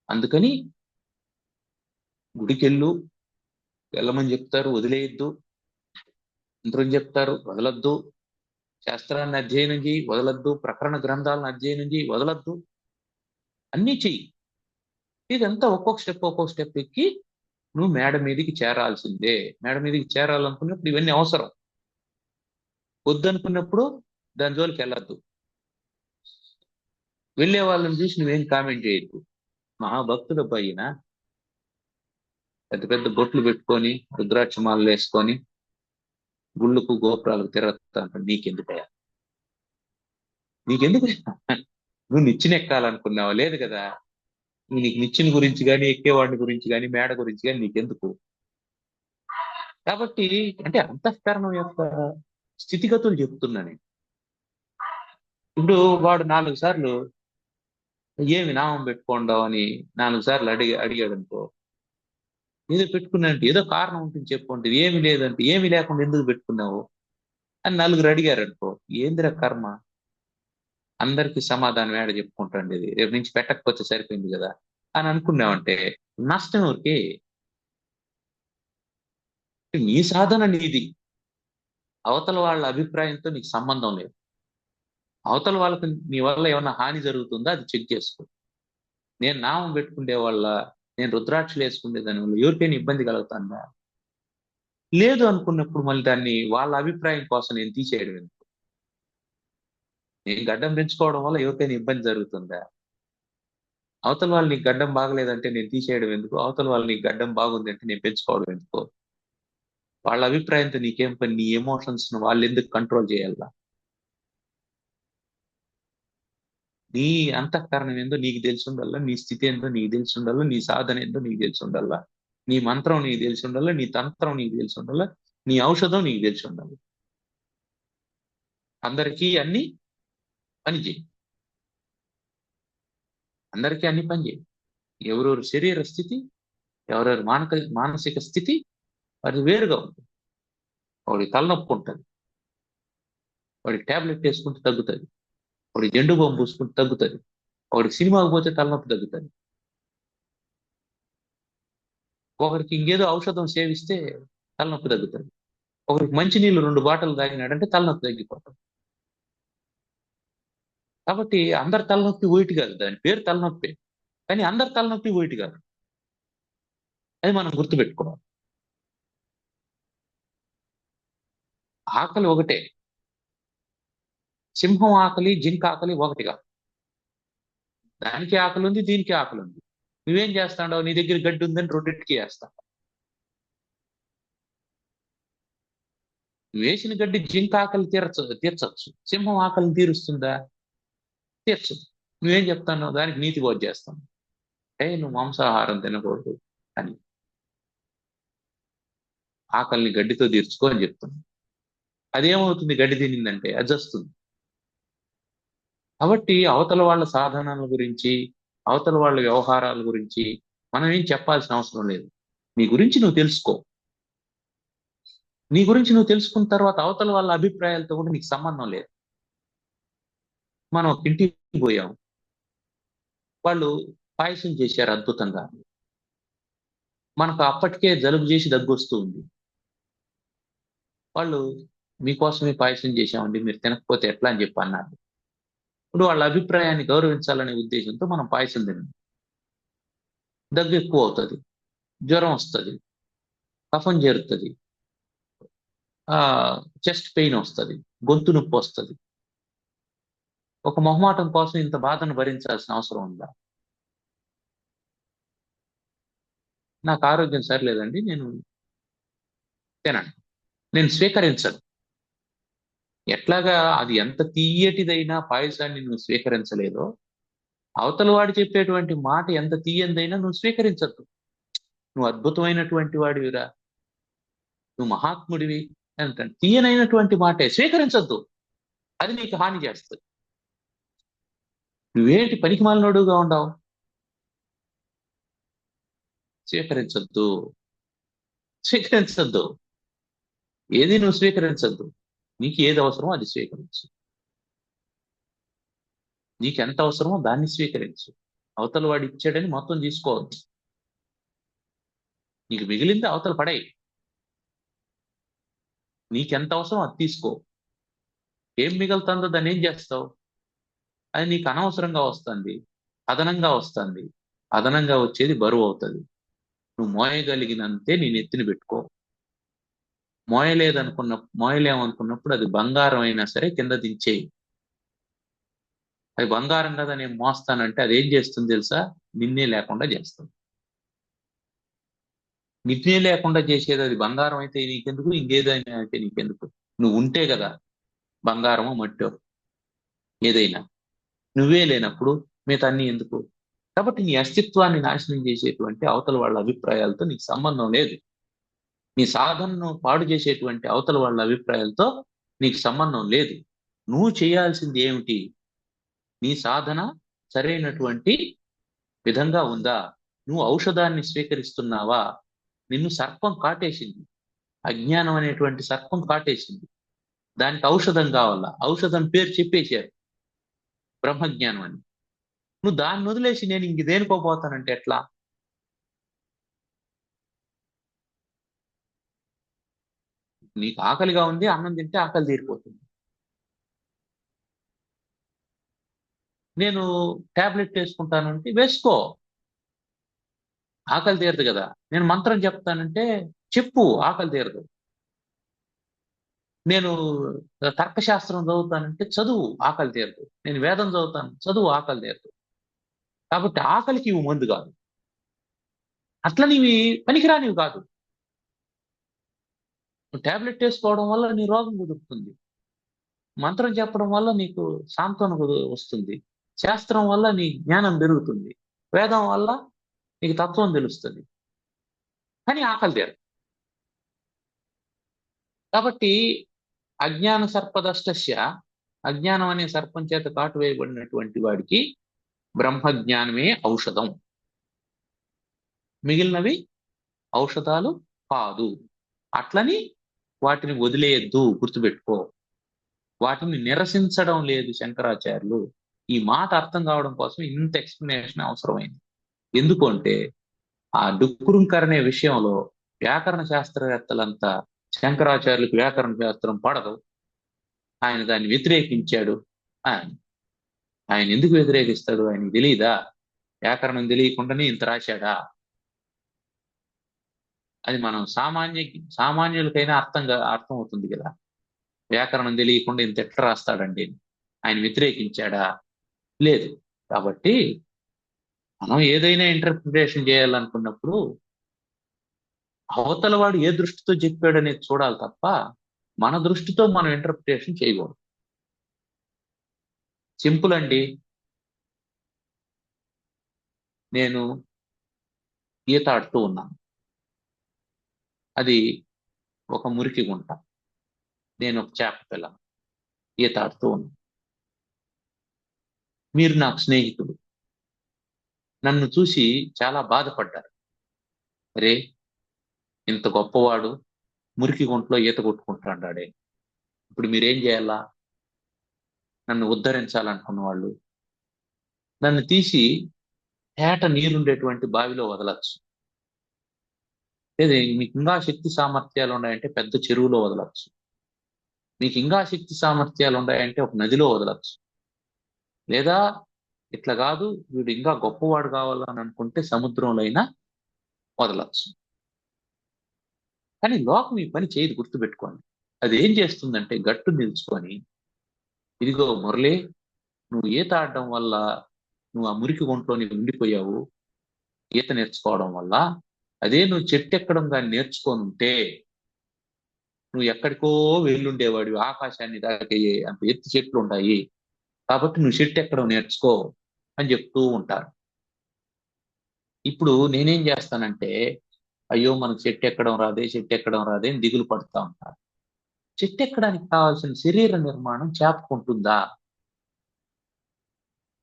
అందుకని గుడికెళ్ళు, వెళ్ళమని చెప్తారు, వదిలేయద్దు. మంత్రం చెప్తారు, వదలద్దు. శాస్త్రాన్ని అధ్యయనం చేయి, వదలద్దు. ప్రకరణ గ్రంథాలను అధ్యయనం చేయి, వదలద్దు. అన్నీ చెయ్యి. ఇదంతా ఒక్కొక్క స్టెప్ ఎక్కి నువ్వు మేడ మీదకి చేరాల్సిందే. మేడ మీదకి చేరాలనుకున్నప్పుడు ఇవన్నీ అవసరం. వద్దనుకున్నప్పుడు దాని జోలికి వెళ్ళద్దు. వెళ్ళే వాళ్ళని చూసి నువ్వేం కామెంట్ చేయొద్దు. మహాభక్తుడు అబ్బాయిన పెద్ద పెద్ద బొట్లు పెట్టుకొని రుద్రాక్ష మాలలు వేసుకొని గుళ్ళకు గోపురాలకు తిరగతా అంటాడు. నీకెందుకయ్యా? నీకెందుకు? నువ్వు నిచ్చెన ఎక్కాలనుకున్నావా? లేదు కదా. నీకు నిచ్చెన గురించి కానీ, ఎక్కేవాడిని గురించి కానీ, మేడ గురించి కానీ నీకెందుకు? కాబట్టి అంటే అంతఃకరణం యొక్క స్థితిగతులు చెప్తున్నా నేను. ఇప్పుడు వాడు 4 సార్లు ఏమి నామం పెట్టుకోండావు అని 4 సార్లు అడిగాడు అనుకో, ఏదో పెట్టుకున్నానంటే ఏదో కారణం ఉంటుంది చెప్పుకుంటే, ఏమి లేదంటే ఏమి లేకుండా ఎందుకు పెట్టుకున్నావు అని 4 అడిగారు అనుకో, ఏందిరా కర్మ? అందరికి సమాధానం ఏడ చెప్పుకుంటాండి, ఇది రేపు నుంచి పెట్టకపోతే సరిపోయింది కదా అని అనుకున్నావంటే నష్టం ఊరికి. నీ సాధన నీది, అవతల వాళ్ళ అభిప్రాయంతో నీకు సంబంధం లేదు. అవతల వాళ్ళకి నీ వల్ల ఏమన్నా హాని జరుగుతుందా అది చెక్ చేసుకో. నేను నామం పెట్టుకునే వాళ్ళ, నేను రుద్రాక్షలు వేసుకునే దాని వల్ల ఎవరికైనా ఇబ్బంది కలుగుతుందా? లేదు అనుకున్నప్పుడు మళ్ళీ దాన్ని వాళ్ళ అభిప్రాయం కోసం నేను తీసేయడం ఎందుకు? నేను గడ్డం పెంచుకోవడం వల్ల ఎవరికైనా ఇబ్బంది జరుగుతుందా? అవతల వాళ్ళు నీకు గడ్డం బాగలేదంటే నేను తీసేయడం ఎందుకు? అవతల వాళ్ళు నీకు గడ్డం బాగుంది అంటే నేను పెంచుకోవడం ఎందుకు? వాళ్ళ అభిప్రాయంతో నీకేం పని? నీ ఎమోషన్స్ ను వాళ్ళు ఎందుకు కంట్రోల్ చేయాలా? నీ అంతఃకరణం ఏందో నీకు తెలిసి ఉండాలా, నీ స్థితి ఏందో నీకు తెలిసి ఉండాలా, నీ సాధన ఏందో నీకు తెలిసి ఉండాలా, నీ మంత్రం నీకు తెలిసి ఉండాలా, నీ తంత్రం నీకు తెలిసి ఉండాలా, నీ ఔషధం నీకు తెలిసి ఉండాలి. అందరికీ అన్ని పని చేయి. అందరికీ అన్ని పని చేయి. ఎవరెవరి శరీర స్థితి, ఎవరెవరి మానసిక స్థితి అది వేరుగా ఉంటుంది. వాడికి తలనొప్పి ఉంటుంది, వాడికి టాబ్లెట్ వేసుకుంటే తగ్గుతుంది. వాడికి జెండు బాంబు పూసుకుంటే తగ్గుతుంది. ఒకడికి సినిమాకి పోతే తలనొప్పి తగ్గుతుంది. ఒకరికి ఇంకేదో ఔషధం సేవిస్తే తలనొప్పి తగ్గుతుంది. ఒకరికి మంచినీళ్ళు 2 బాటలు తాగినాడంటే తలనొప్పి తగ్గిపోతుంది. కాబట్టి అందరి తలనొప్పి ఒకటి కాదు. దాని పేరు తలనొప్పి, కానీ అందరి తలనొప్పి ఒకటి కాదు. అది మనం గుర్తుపెట్టుకోవాలి. ఆకలి ఒకటే. సింహం ఆకలి, జింక ఆకలి ఒకటి కాదు. దానికి ఆకలి ఉంది, దీనికి ఆకలి ఉంది. నువ్వేం చేస్తాడో, నీ దగ్గర గడ్డి ఉందని రెండింటికి వేస్తా. నువ్వు వేసిన గడ్డి జింక ఆకలి తీర్చచ్చు, సింహం ఆకలిని తీరుస్తుందా? తీర్చదు. నువ్వేం చెప్తాను? దానికి నీతి బోధ చేస్తాను, నువ్వు మాంసాహారం తినకూడదు అని. ఆకలిని గడ్డితో తీర్చుకో అని చెప్తాను. అదేమవుతుంది? గడ్డి తినిందంటే అది వస్తుంది. కాబట్టి అవతల వాళ్ళ సాధనాల గురించి, అవతల వాళ్ళ వ్యవహారాల గురించి మనం ఏం చెప్పాల్సిన అవసరం లేదు. నీ గురించి నువ్వు తెలుసుకో. నీ గురించి నువ్వు తెలుసుకున్న తర్వాత అవతల వాళ్ళ అభిప్రాయాలతో కూడా నీకు సంబంధం లేదు. మనం ఒక ఇంటికి పోయాం, వాళ్ళు పాయసం చేశారు అద్భుతంగా. మనకు అప్పటికే జలుబు చేసి దగ్గు వస్తూ ఉంది. వాళ్ళు మీకోసమే పాయసం చేశామండి, మీరు తినకపోతే ఎట్లా అని చెప్పి అన్నారు. ఇప్పుడు వాళ్ళ అభిప్రాయాన్ని గౌరవించాలనే ఉద్దేశంతో మనం పాయసం తిన్నాం. దగ్గు ఎక్కువ అవుతుంది, జ్వరం వస్తుంది, కఫం చేరుతుంది, ఆ చెస్ట్ పెయిన్ వస్తుంది, గొంతు నొప్పి వస్తుంది. ఒక మొహమాటం కోసం ఇంత బాధను భరించాల్సిన అవసరం ఉందా? నాకు ఆరోగ్యం సరిలేదండి, నేను తినను, నేను స్వీకరించను. ఎట్లాగా అది ఎంత తీయటిదైనా పాయసాన్ని నువ్వు స్వీకరించలేదో, అవతల వాడు చెప్పేటువంటి మాట ఎంత తీయందైనా నువ్వు స్వీకరించద్దు. నువ్వు అద్భుతమైనటువంటి వాడివిరా, నువ్వు మహాత్ముడివి అంటే తీయనైనటువంటి మాటే స్వీకరించద్దు. అది నీకు హాని చేస్తుంది. నువ్వేంటి పనికిమాలినోడుగా ఉండవు? స్వీకరించద్దు, స్వీకరించద్దు. ఏది నువ్వు స్వీకరించద్దు. నీకు ఏది అవసరమో అది స్వీకరించు. నీకు ఎంత అవసరమో దాన్ని స్వీకరించు. అవతల వాడు ఇచ్చాడని మొత్తం తీసుకోవద్దు. నీకు మిగిలింది అవతల పడేయి. నీకెంత అవసరం అది తీసుకో. ఏం మిగులుతుందో దాన్ని ఏం చేస్తావు? అది నీకు అనవసరంగా వస్తుంది, అదనంగా వస్తుంది. అదనంగా వచ్చేది బరువు అవుతుంది. నువ్వు మోయగలిగినంతే నీ నెత్తిన పెట్టుకో. మోయలేమనుకున్నప్పుడు అది బంగారం అయినా సరే కింద దించేయి. అది బంగారం కదా నేను మోస్తానంటే అది ఏం చేస్తుంది తెలుసా? నిన్నే లేకుండా చేస్తుంది. నిన్నే లేకుండా చేసేది అది బంగారం అయితే నీకెందుకు, ఇంకేదైనా అయితే నీకెందుకు? నువ్వు ఉంటే కదా బంగారమో మట్టో ఏదైనా. నువ్వే లేనప్పుడు మిగతా అన్ని ఎందుకు? కాబట్టి నీ అస్తిత్వాన్ని నాశనం చేసేటువంటి అవతల వాళ్ళ అభిప్రాయాలతో నీకు సంబంధం లేదు. నీ సాధనను పాడు చేసేటువంటి అవతల వాళ్ళ అభిప్రాయాలతో నీకు సంబంధం లేదు. నువ్వు చేయాల్సింది ఏమిటి? నీ సాధన సరైనటువంటి విధంగా ఉందా? నువ్వు ఔషధాన్ని స్వీకరిస్తున్నావా? నిన్ను సర్పం కాటేసింది, అజ్ఞానం అనేటువంటి సర్పం కాటేసింది. దానికి ఔషధం కావాలా? ఔషధం పేరు చెప్పేశారు, బ్రహ్మజ్ఞానం అని. నువ్వు దాన్ని వదిలేసి నేను ఇంక దేనికోపోతానంటే ఎట్లా? నీకు ఆకలిగా ఉంది, అన్నం తింటే ఆకలి తీరిపోతుంది. నేను టాబ్లెట్ వేసుకుంటానంటే వేసుకో, ఆకలి తీరదు కదా. నేను మంత్రం చెప్తానంటే చెప్పు, ఆకలి తీరదు. నేను తర్కశాస్త్రం చదువుతానంటే చదువు, ఆకలి తీరదు. నేను వేదం చదువుతాను, చదువు, ఆకలి తీరదు. కాబట్టి ఆకలికి ఇవి మందు కాదు, అట్లా నీవి పనికిరానివి కాదు. టాబ్లెట్ వేసుకోవడం వల్ల నీ రోగం కుదురుతుంది, మంత్రం చెప్పడం వల్ల నీకు సాంత్వన వస్తుంది, శాస్త్రం వల్ల నీ జ్ఞానం పెరుగుతుంది, వేదం వల్ల నీకు తత్వం తెలుస్తుంది. కానీ ఆకలి తీరదు. కాబట్టి అజ్ఞాన సర్పదష్టస్య, అజ్ఞానం అనే సర్పం చేత కాటు వేయబడినటువంటి వాడికి బ్రహ్మజ్ఞానమే ఔషధం, మిగిలినవి ఔషధాలు కాదు. అట్లని వాటిని వదిలేయద్దు, గుర్తుపెట్టుకో. వాటిని నిరసించడం లేదు శంకరాచార్యులు. ఈ మాట అర్థం కావడం కోసం ఇంత ఎక్స్ప్లెనేషన్ అవసరమైంది. ఎందుకు అంటే ఆ డుక్కురుంకర్ అనే విషయంలో వ్యాకరణ శాస్త్రవేత్తలంతా శంకరాచార్యులకు వ్యాకరణ శాస్త్రం పడదు, ఆయన దాన్ని వ్యతిరేకించాడు. ఆయన ఆయన ఎందుకు వ్యతిరేకిస్తాడు? ఆయనకు తెలియదా? వ్యాకరణం తెలియకుండానే ఇంత రాశాడా? అది మనం సామాన్యులకైనా అర్థం అవుతుంది కదా. వ్యాకరణం తెలియకుండా ఇంత ఎట్లా రాస్తాడండి? ఆయన వ్యతిరేకించాడా? లేదు. కాబట్టి మనం ఏదైనా ఇంటర్ప్రిటేషన్ చేయాలనుకున్నప్పుడు అవతల వాడు ఏ దృష్టితో చెప్పాడు అనేది చూడాలి తప్ప మన దృష్టితో మనం ఇంటర్ప్రిటేషన్ చేయకూడదు. సింపుల్ అండి. నేను ఈత ఆడుతూ ఉన్నాను, అది ఒక మురికి గుంట, నేను ఒక చేప పిల్ల, ఈత ఆడుతూ ఉన్నాను. మీరు నాకు స్నేహితుడు, నన్ను చూసి చాలా బాధపడ్డారు. అరే, ఇంత గొప్పవాడు మురికి గుంటలో ఈత కొట్టుకుంటాడే, ఇప్పుడు మీరేం చేయాలా? నన్ను ఉద్ధరించాలనుకున్న వాళ్ళు నన్ను తీసి తేట నీరుండేటువంటి బావిలో వదలచ్చు, లేదా మీకు ఇంకా శక్తి సామర్థ్యాలు ఉన్నాయంటే పెద్ద చెరువులో వదలచ్చు, మీకు ఇంకా శక్తి సామర్థ్యాలు ఉన్నాయంటే ఒక నదిలో వదలచ్చు, లేదా ఇట్లా కాదు వీడు ఇంకా గొప్పవాడు కావాలని అనుకుంటే సముద్రంలో అయినా వదలచ్చు. కానీ లోకం ఈ పని చేయదు, గుర్తుపెట్టుకోండి. అది ఏం చేస్తుందంటే గట్టు నిల్చుకొని, ఇదిగో మురళి, నువ్వు ఈత ఆడడం వల్ల నువ్వు ఆ మురికి గుంటలో నీవు ఉండిపోయావు ఈత నేర్చుకోవడం వల్ల. అదే నువ్వు చెట్టు ఎక్కడం కానీ నేర్చుకొని ఉంటే నువ్వు ఎక్కడికో వెళ్ళుండేవాడివి, ఆకాశాన్ని దాకయ్యే అంత ఎత్తు చెట్లు ఉంటాయి. కాబట్టి నువ్వు చెట్టు ఎక్కడం నేర్చుకో అని చెప్తూ ఉంటారు. ఇప్పుడు నేనేం చేస్తానంటే, అయ్యో మనకు చెట్టు ఎక్కడం రాదే, చెట్టు ఎక్కడం రాదే అని దిగులు పడుతూ ఉంటారు. చెట్టు ఎక్కడానికి కావాల్సిన శరీర నిర్మాణం చేపకుంటుందా?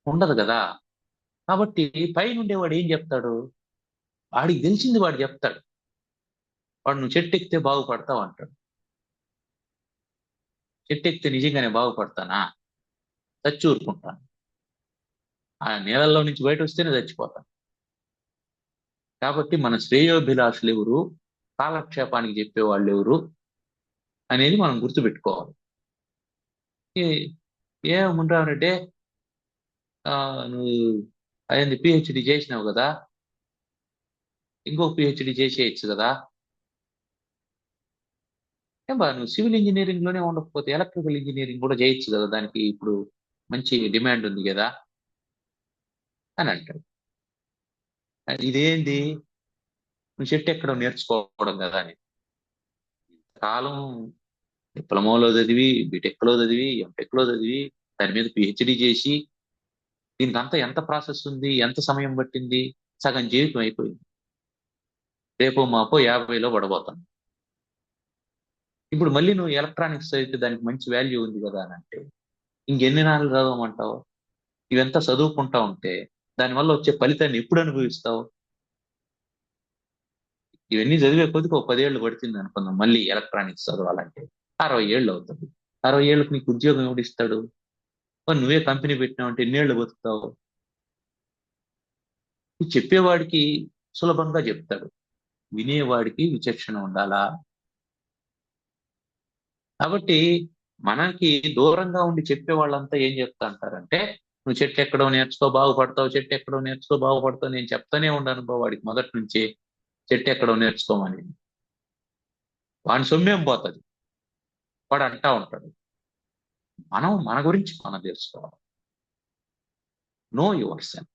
ఉండదు కదా. కాబట్టి పైనుండేవాడు ఏం చెప్తాడు? వాడికి తెలిసింది వాడు చెప్తాడు. వాడు నువ్వు చెట్టు ఎక్కితే బాగుపడతావు అంటాడు. చెట్టు ఎక్కితే నిజంగానే బాగుపడతానా? చచ్చి ఊరుకుంటాను. ఆ నీళ్ళల్లో నుంచి బయట వస్తేనే చచ్చిపోతాం. కాబట్టి మన శ్రేయోభిలాషులు ఎవరు, కాలక్షేపానికి చెప్పేవాళ్ళు ఎవరు అనేది మనం గుర్తుపెట్టుకోవాలి. ఏముంటారంటే నువ్వు అదేంది పిహెచ్డి చేసినావు కదా, ఇంకో పిహెచ్డి చేసేయచ్చు కదా, ఏం బా నువ్వు సివిల్ ఇంజనీరింగ్ లోనే ఉండకపోతే ఎలక్ట్రికల్ ఇంజనీరింగ్ కూడా చేయొచ్చు కదా, దానికి ఇప్పుడు మంచి డిమాండ్ ఉంది కదా అని అంటాడు. ఇదేంటి, నువ్వు చెట్టు ఎక్కడం నేర్చుకోవడం కదా అని. కాలం డిప్లొమాలో చదివి, బీటెక్ లో చదివి, ఎంటెక్ లో చదివి, దాని మీద పిహెచ్డి చేసి, దీనికి అంతా ఎంత ప్రాసెస్ ఉంది, ఎంత సమయం పట్టింది, సగం జీవితం అయిపోయింది. రేపో మాపో 50లో పడబోతాను. ఇప్పుడు మళ్ళీ నువ్వు ఎలక్ట్రానిక్స్ అయితే దానికి మంచి వాల్యూ ఉంది కదా అని అంటే, ఇంకెన్ని నాళ్ళు చదవమంటావు? ఇవంతా చదువుకుంటా ఉంటే దానివల్ల వచ్చే ఫలితాన్ని ఎప్పుడు అనుభవిస్తావు? ఇవన్నీ చదివే కొద్దికి ఒక 10 ఏళ్ళు పడుతుంది అనుకుందాం, మళ్ళీ ఎలక్ట్రానిక్స్ చదవాలంటే 60 ఏళ్ళు అవుతుంది. 60 ఏళ్ళకి నీకు ఉద్యోగం ఎవడు ఇస్తాడు? మరి నువ్వే కంపెనీ పెట్టినావు అంటే ఎన్నేళ్ళు బతుకుతావు? ఈ చెప్పేవాడికి సులభంగా చెప్తాడు, వినేవాడికి విచక్షణ ఉండాలా. కాబట్టి మనకి దూరంగా ఉండి చెప్పే వాళ్ళంతా ఏం చెప్తా అంటారంటే, నువ్వు చెట్టు ఎక్కడో నేర్చుకో బాగుపడతావు, చెట్టు ఎక్కడో నేర్చుకో బాగుపడతావు. నేను చెప్తానే ఉన్నాను వాడికి మొదటి నుంచి చెట్టు ఎక్కడో నేర్చుకోమని. వాడి సొమ్మేం పోతుంది, వాడు అంటా ఉంటాడు. మనం మన గురించి మనం తెలుసుకోవాలి. Know yourself.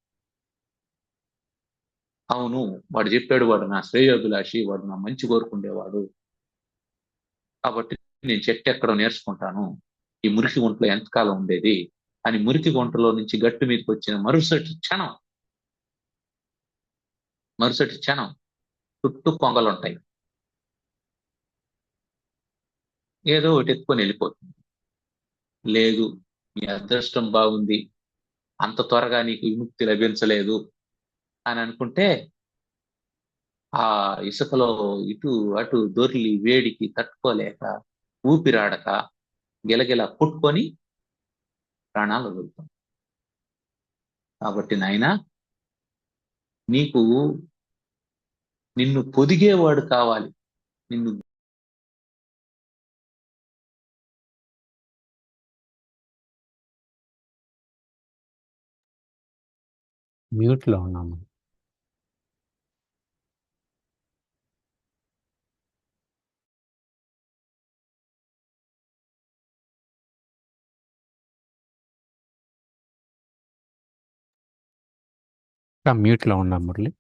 అవును, వాడు చెప్పాడు, వాడు నా శ్రేయోభిలాషి, వాడు నా మంచి కోరుకుండేవాడు, కాబట్టి నేను చెట్టు ఎక్కడో నేర్చుకుంటాను. ఈ మురికి గుంటలో ఎంతకాలం ఉండేది అని మురికి గుంటలో నుంచి గట్టు మీదకి వచ్చిన మరుసటి క్షణం చుట్టూ కొంగలుంటాయి, ఏదో ఒకటి ఎత్తుకొని వెళ్ళిపోతుంది. లేదు, నీ అదృష్టం బాగుంది, అంత త్వరగా నీకు విముక్తి లభించలేదు అని అనుకుంటే, ఆ ఇసుకలో ఇటు అటు దొర్లి వేడికి తట్టుకోలేక, ఊపిరాడక గిలగిల పుట్టుకొని ప్రాణాలు వదులుతాం. కాబట్టి నాయనా, నీకు నిన్ను పొదిగేవాడు కావాలి. నిన్ను మ్యూట్లో ఉన్నాము. మ్యూట్లో ఉన్నాం మురళి.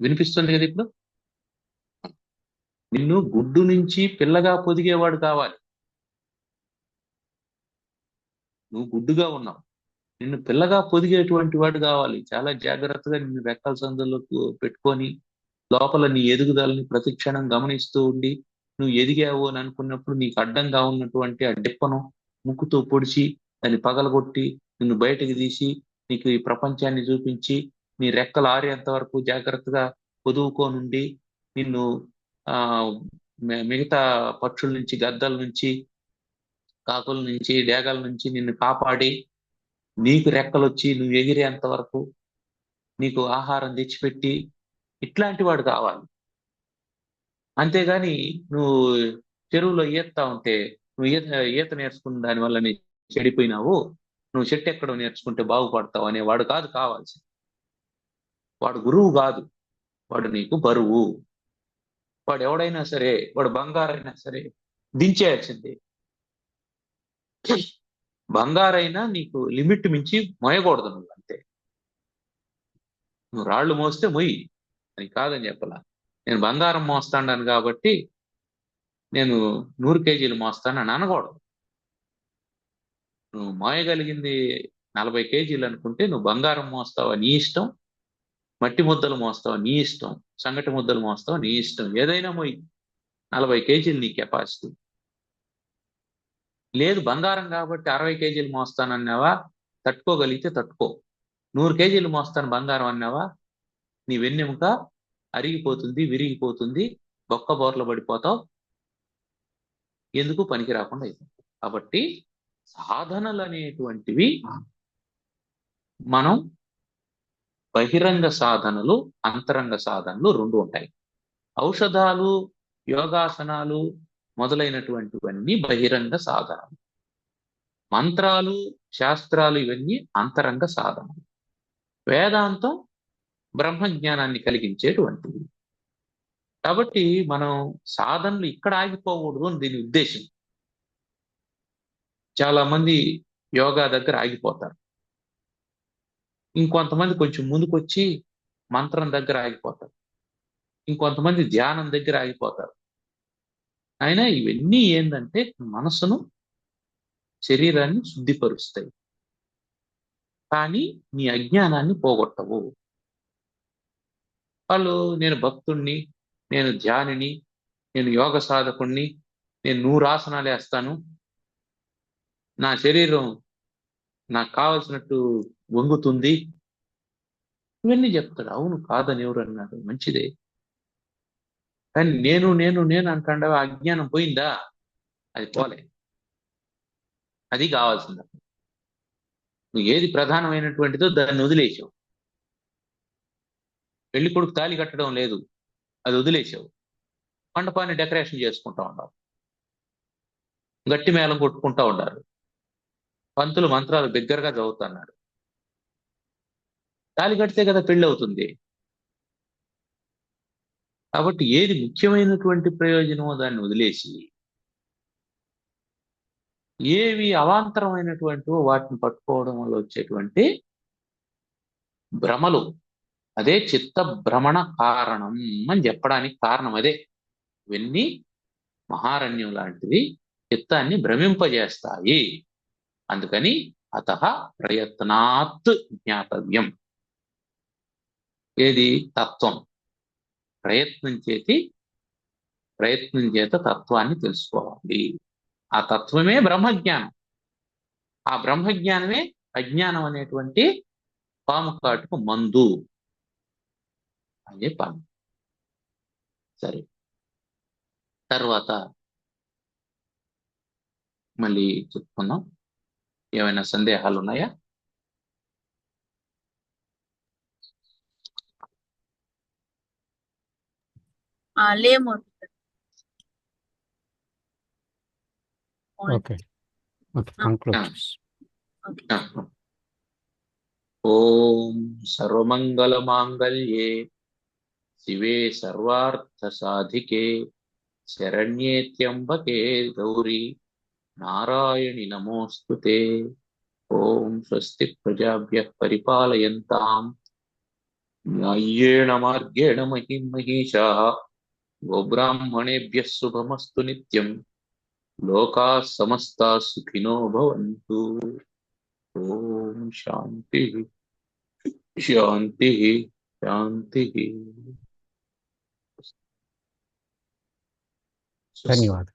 వినిపిస్తుంది కదా ఇప్పుడు? నిన్ను గుడ్డు నుంచి పిల్లగా పొదిగేవాడు కావాలి. నువ్వు గుడ్డుగా ఉన్నావు, నిన్ను పిల్లగా పొదిగేటువంటి వాడు కావాలి. చాలా జాగ్రత్తగా నిన్ను రెక్కల సందులకు పెట్టుకొని లోపల నీ ఎదుగుదలని ప్రతిక్షణం గమనిస్తూ ఉండి, నువ్వు ఎదిగావు అని అనుకున్నప్పుడు నీకు అడ్డంగా ఉన్నటువంటి ఆ డిప్పను ముక్కుతో పొడిచి దాన్ని పగలగొట్టి నిన్ను బయటకు తీసి నీకు ఈ ప్రపంచాన్ని చూపించి, నీ రెక్కలు ఆరేంత వరకు జాగ్రత్తగా పొదువుకోనుండి, నిన్ను ఆ మిగతా పక్షుల నుంచి, గద్దల నుంచి, కాకుల నుంచి, డేగల నుంచి నిన్ను కాపాడి, నీకు రెక్కలొచ్చి నువ్వు ఎగిరేంత వరకు నీకు ఆహారం తెచ్చిపెట్టి, ఇట్లాంటి వాడు కావాలి. అంతేగాని నువ్వు చెరువులో ఈత్తా ఉంటే, నువ్వు ఈత నేర్చుకున్న దాని వల్ల నీ చెడిపోయినావు, నువ్వు చెట్టు ఎక్కడం నేర్చుకుంటే బాగుపడతావు అనేవాడు కాదు కావాల్సి. వాడు గురువు కాదు, వాడు నీకు బరువు. వాడు ఎవడైనా సరే, వాడు బంగారైనా సరే దించేయాల్సిందే. బంగారైనా నీకు లిమిట్ మించి మోయకూడదు నువ్వు, అంతే. నువ్వు రాళ్ళు మోస్తే మొయ్యి, అని కాదని చెప్పలా. నేను బంగారం మోస్తాను కాబట్టి నేను 100 కేజీలు మోస్తానని అనకూడదు. నువ్వు మోయగలిగింది 40 కేజీలు అనుకుంటే నువ్వు బంగారం మోస్తావా నీ ఇష్టం. మట్టి ముద్దలు మోస్తావు నీ ఇష్టం, సంగటి ముద్దలు మోస్తావు నీ ఇష్టం, ఏదైనా మోయి. 40 కేజీలు నీ కెపాసిటీ. లేదు బంగారం కాబట్టి 60 కేజీలు మోస్తానన్నావా, తట్టుకోగలిగితే తట్టుకో. 100 కేజీలు మోస్తాను బంగారం అన్నావా, నీ వెన్నెముక అరిగిపోతుంది, విరిగిపోతుంది, బొక్క బోర్ల పడిపోతావు, ఎందుకు పనికి రాకుండా అవుతుంది. కాబట్టి సాధనలు అనేటువంటివి మనం బహిరంగ సాధనలు, అంతరంగ సాధనలు 2 ఉంటాయి. ఔషధాలు, యోగాసనాలు మొదలైనటువంటివన్నీ బహిరంగ సాధనలు. మంత్రాలు, శాస్త్రాలు ఇవన్నీ అంతరంగ సాధనలు. వేదాంతం బ్రహ్మజ్ఞానాన్ని కలిగించేటువంటివి. కాబట్టి మనం సాధనలు ఇక్కడ ఆగిపోకూడదు అని దీని ఉద్దేశం. చాలా మంది యోగా దగ్గర ఆగిపోతారు, ఇంకొంతమంది కొంచెం ముందుకొచ్చి మంత్రం దగ్గర ఆగిపోతారు, ఇంకొంతమంది ధ్యానం దగ్గర ఆగిపోతారు. అయినా ఇవన్నీ ఏంటంటే మనసును, శరీరాన్ని శుద్ధిపరుస్తాయి, కానీ నీ అజ్ఞానాన్ని పోగొట్టవు. వాళ్ళు నేను భక్తుణ్ణి, నేను ధ్యానిని, నేను యోగ సాధకుణ్ణి, నేను 100 ఆసనాలు వేస్తాను, నా శరీరం నాకు కావలసినట్టు వంగుతుంది, ఇవన్నీ చెప్తాడు. అవును, కాదని ఎవరు అన్నారు? మంచిదే. కానీ నేను నేను నేను అంటాండవా, అజ్ఞానం పోయిందా? అది పోలే, అది కావాల్సింది. నువ్వు ఏది ప్రధానమైనటువంటిదో దాన్ని వదిలేసావు. పెళ్లి కొడుకు తాళి కట్టడం లేదు, అది వదిలేసావు. మండపాన్ని డెకరేషన్ చేసుకుంటా ఉన్నారు, గట్టి మేళం కొట్టుకుంటా ఉన్నారు, పంతులు మంత్రాలు బిగ్గరగా చదువుతున్నారు. తాళి కడితే కదా పెళ్లి అవుతుంది. కాబట్టి ఏది ముఖ్యమైనటువంటి ప్రయోజనమో దాన్ని వదిలేసి, ఏవి అవాంతరమైనటువంటివో వాటిని పట్టుకోవడం వల్ల వచ్చేటువంటి భ్రమలు, అదే చిత్త భ్రమణ కారణం అని చెప్పడానికి కారణం అదే. ఇవన్నీ మహారణ్యం లాంటివి, చిత్తాన్ని భ్రమింపజేస్తాయి. అందుకని అతః ప్రయత్నాత్ జ్ఞాతవ్యం. ఏది? తత్వం. ప్రయత్నం చేత తత్వాన్ని తెలుసుకోవాలి. ఆ తత్వమే బ్రహ్మజ్ఞానం. ఆ బ్రహ్మజ్ఞానమే అజ్ఞానం అనేటువంటి పాము కాటుకు మందు అనే పాము. సరే, తర్వాత మళ్ళీ చెప్పుకుందాం. ఏమైనా సందేహాలు ఉన్నాయా? లేము. Okay, okay, conclude. ఓం సర్వమంగళ మాంగళ్యే శివే సర్వార్థ సాధికే శరణ్యే త్ర్యంబకే గౌరీ నారాయణి నమోస్తుతే. ఓం స్వస్తి ప్రజాభ్యః పరిపాలయంతాం న్యాయ్యేన మార్గేణ మహిం మహిషాః గోబ్రాహ్మణేభ్యः శుభమస్తు నిత్యం. లోకాः సమస్తాः సుఖినో భవంతు. ఓం శాంతి శాంతి శాంతి. ధన్యవాదాలు.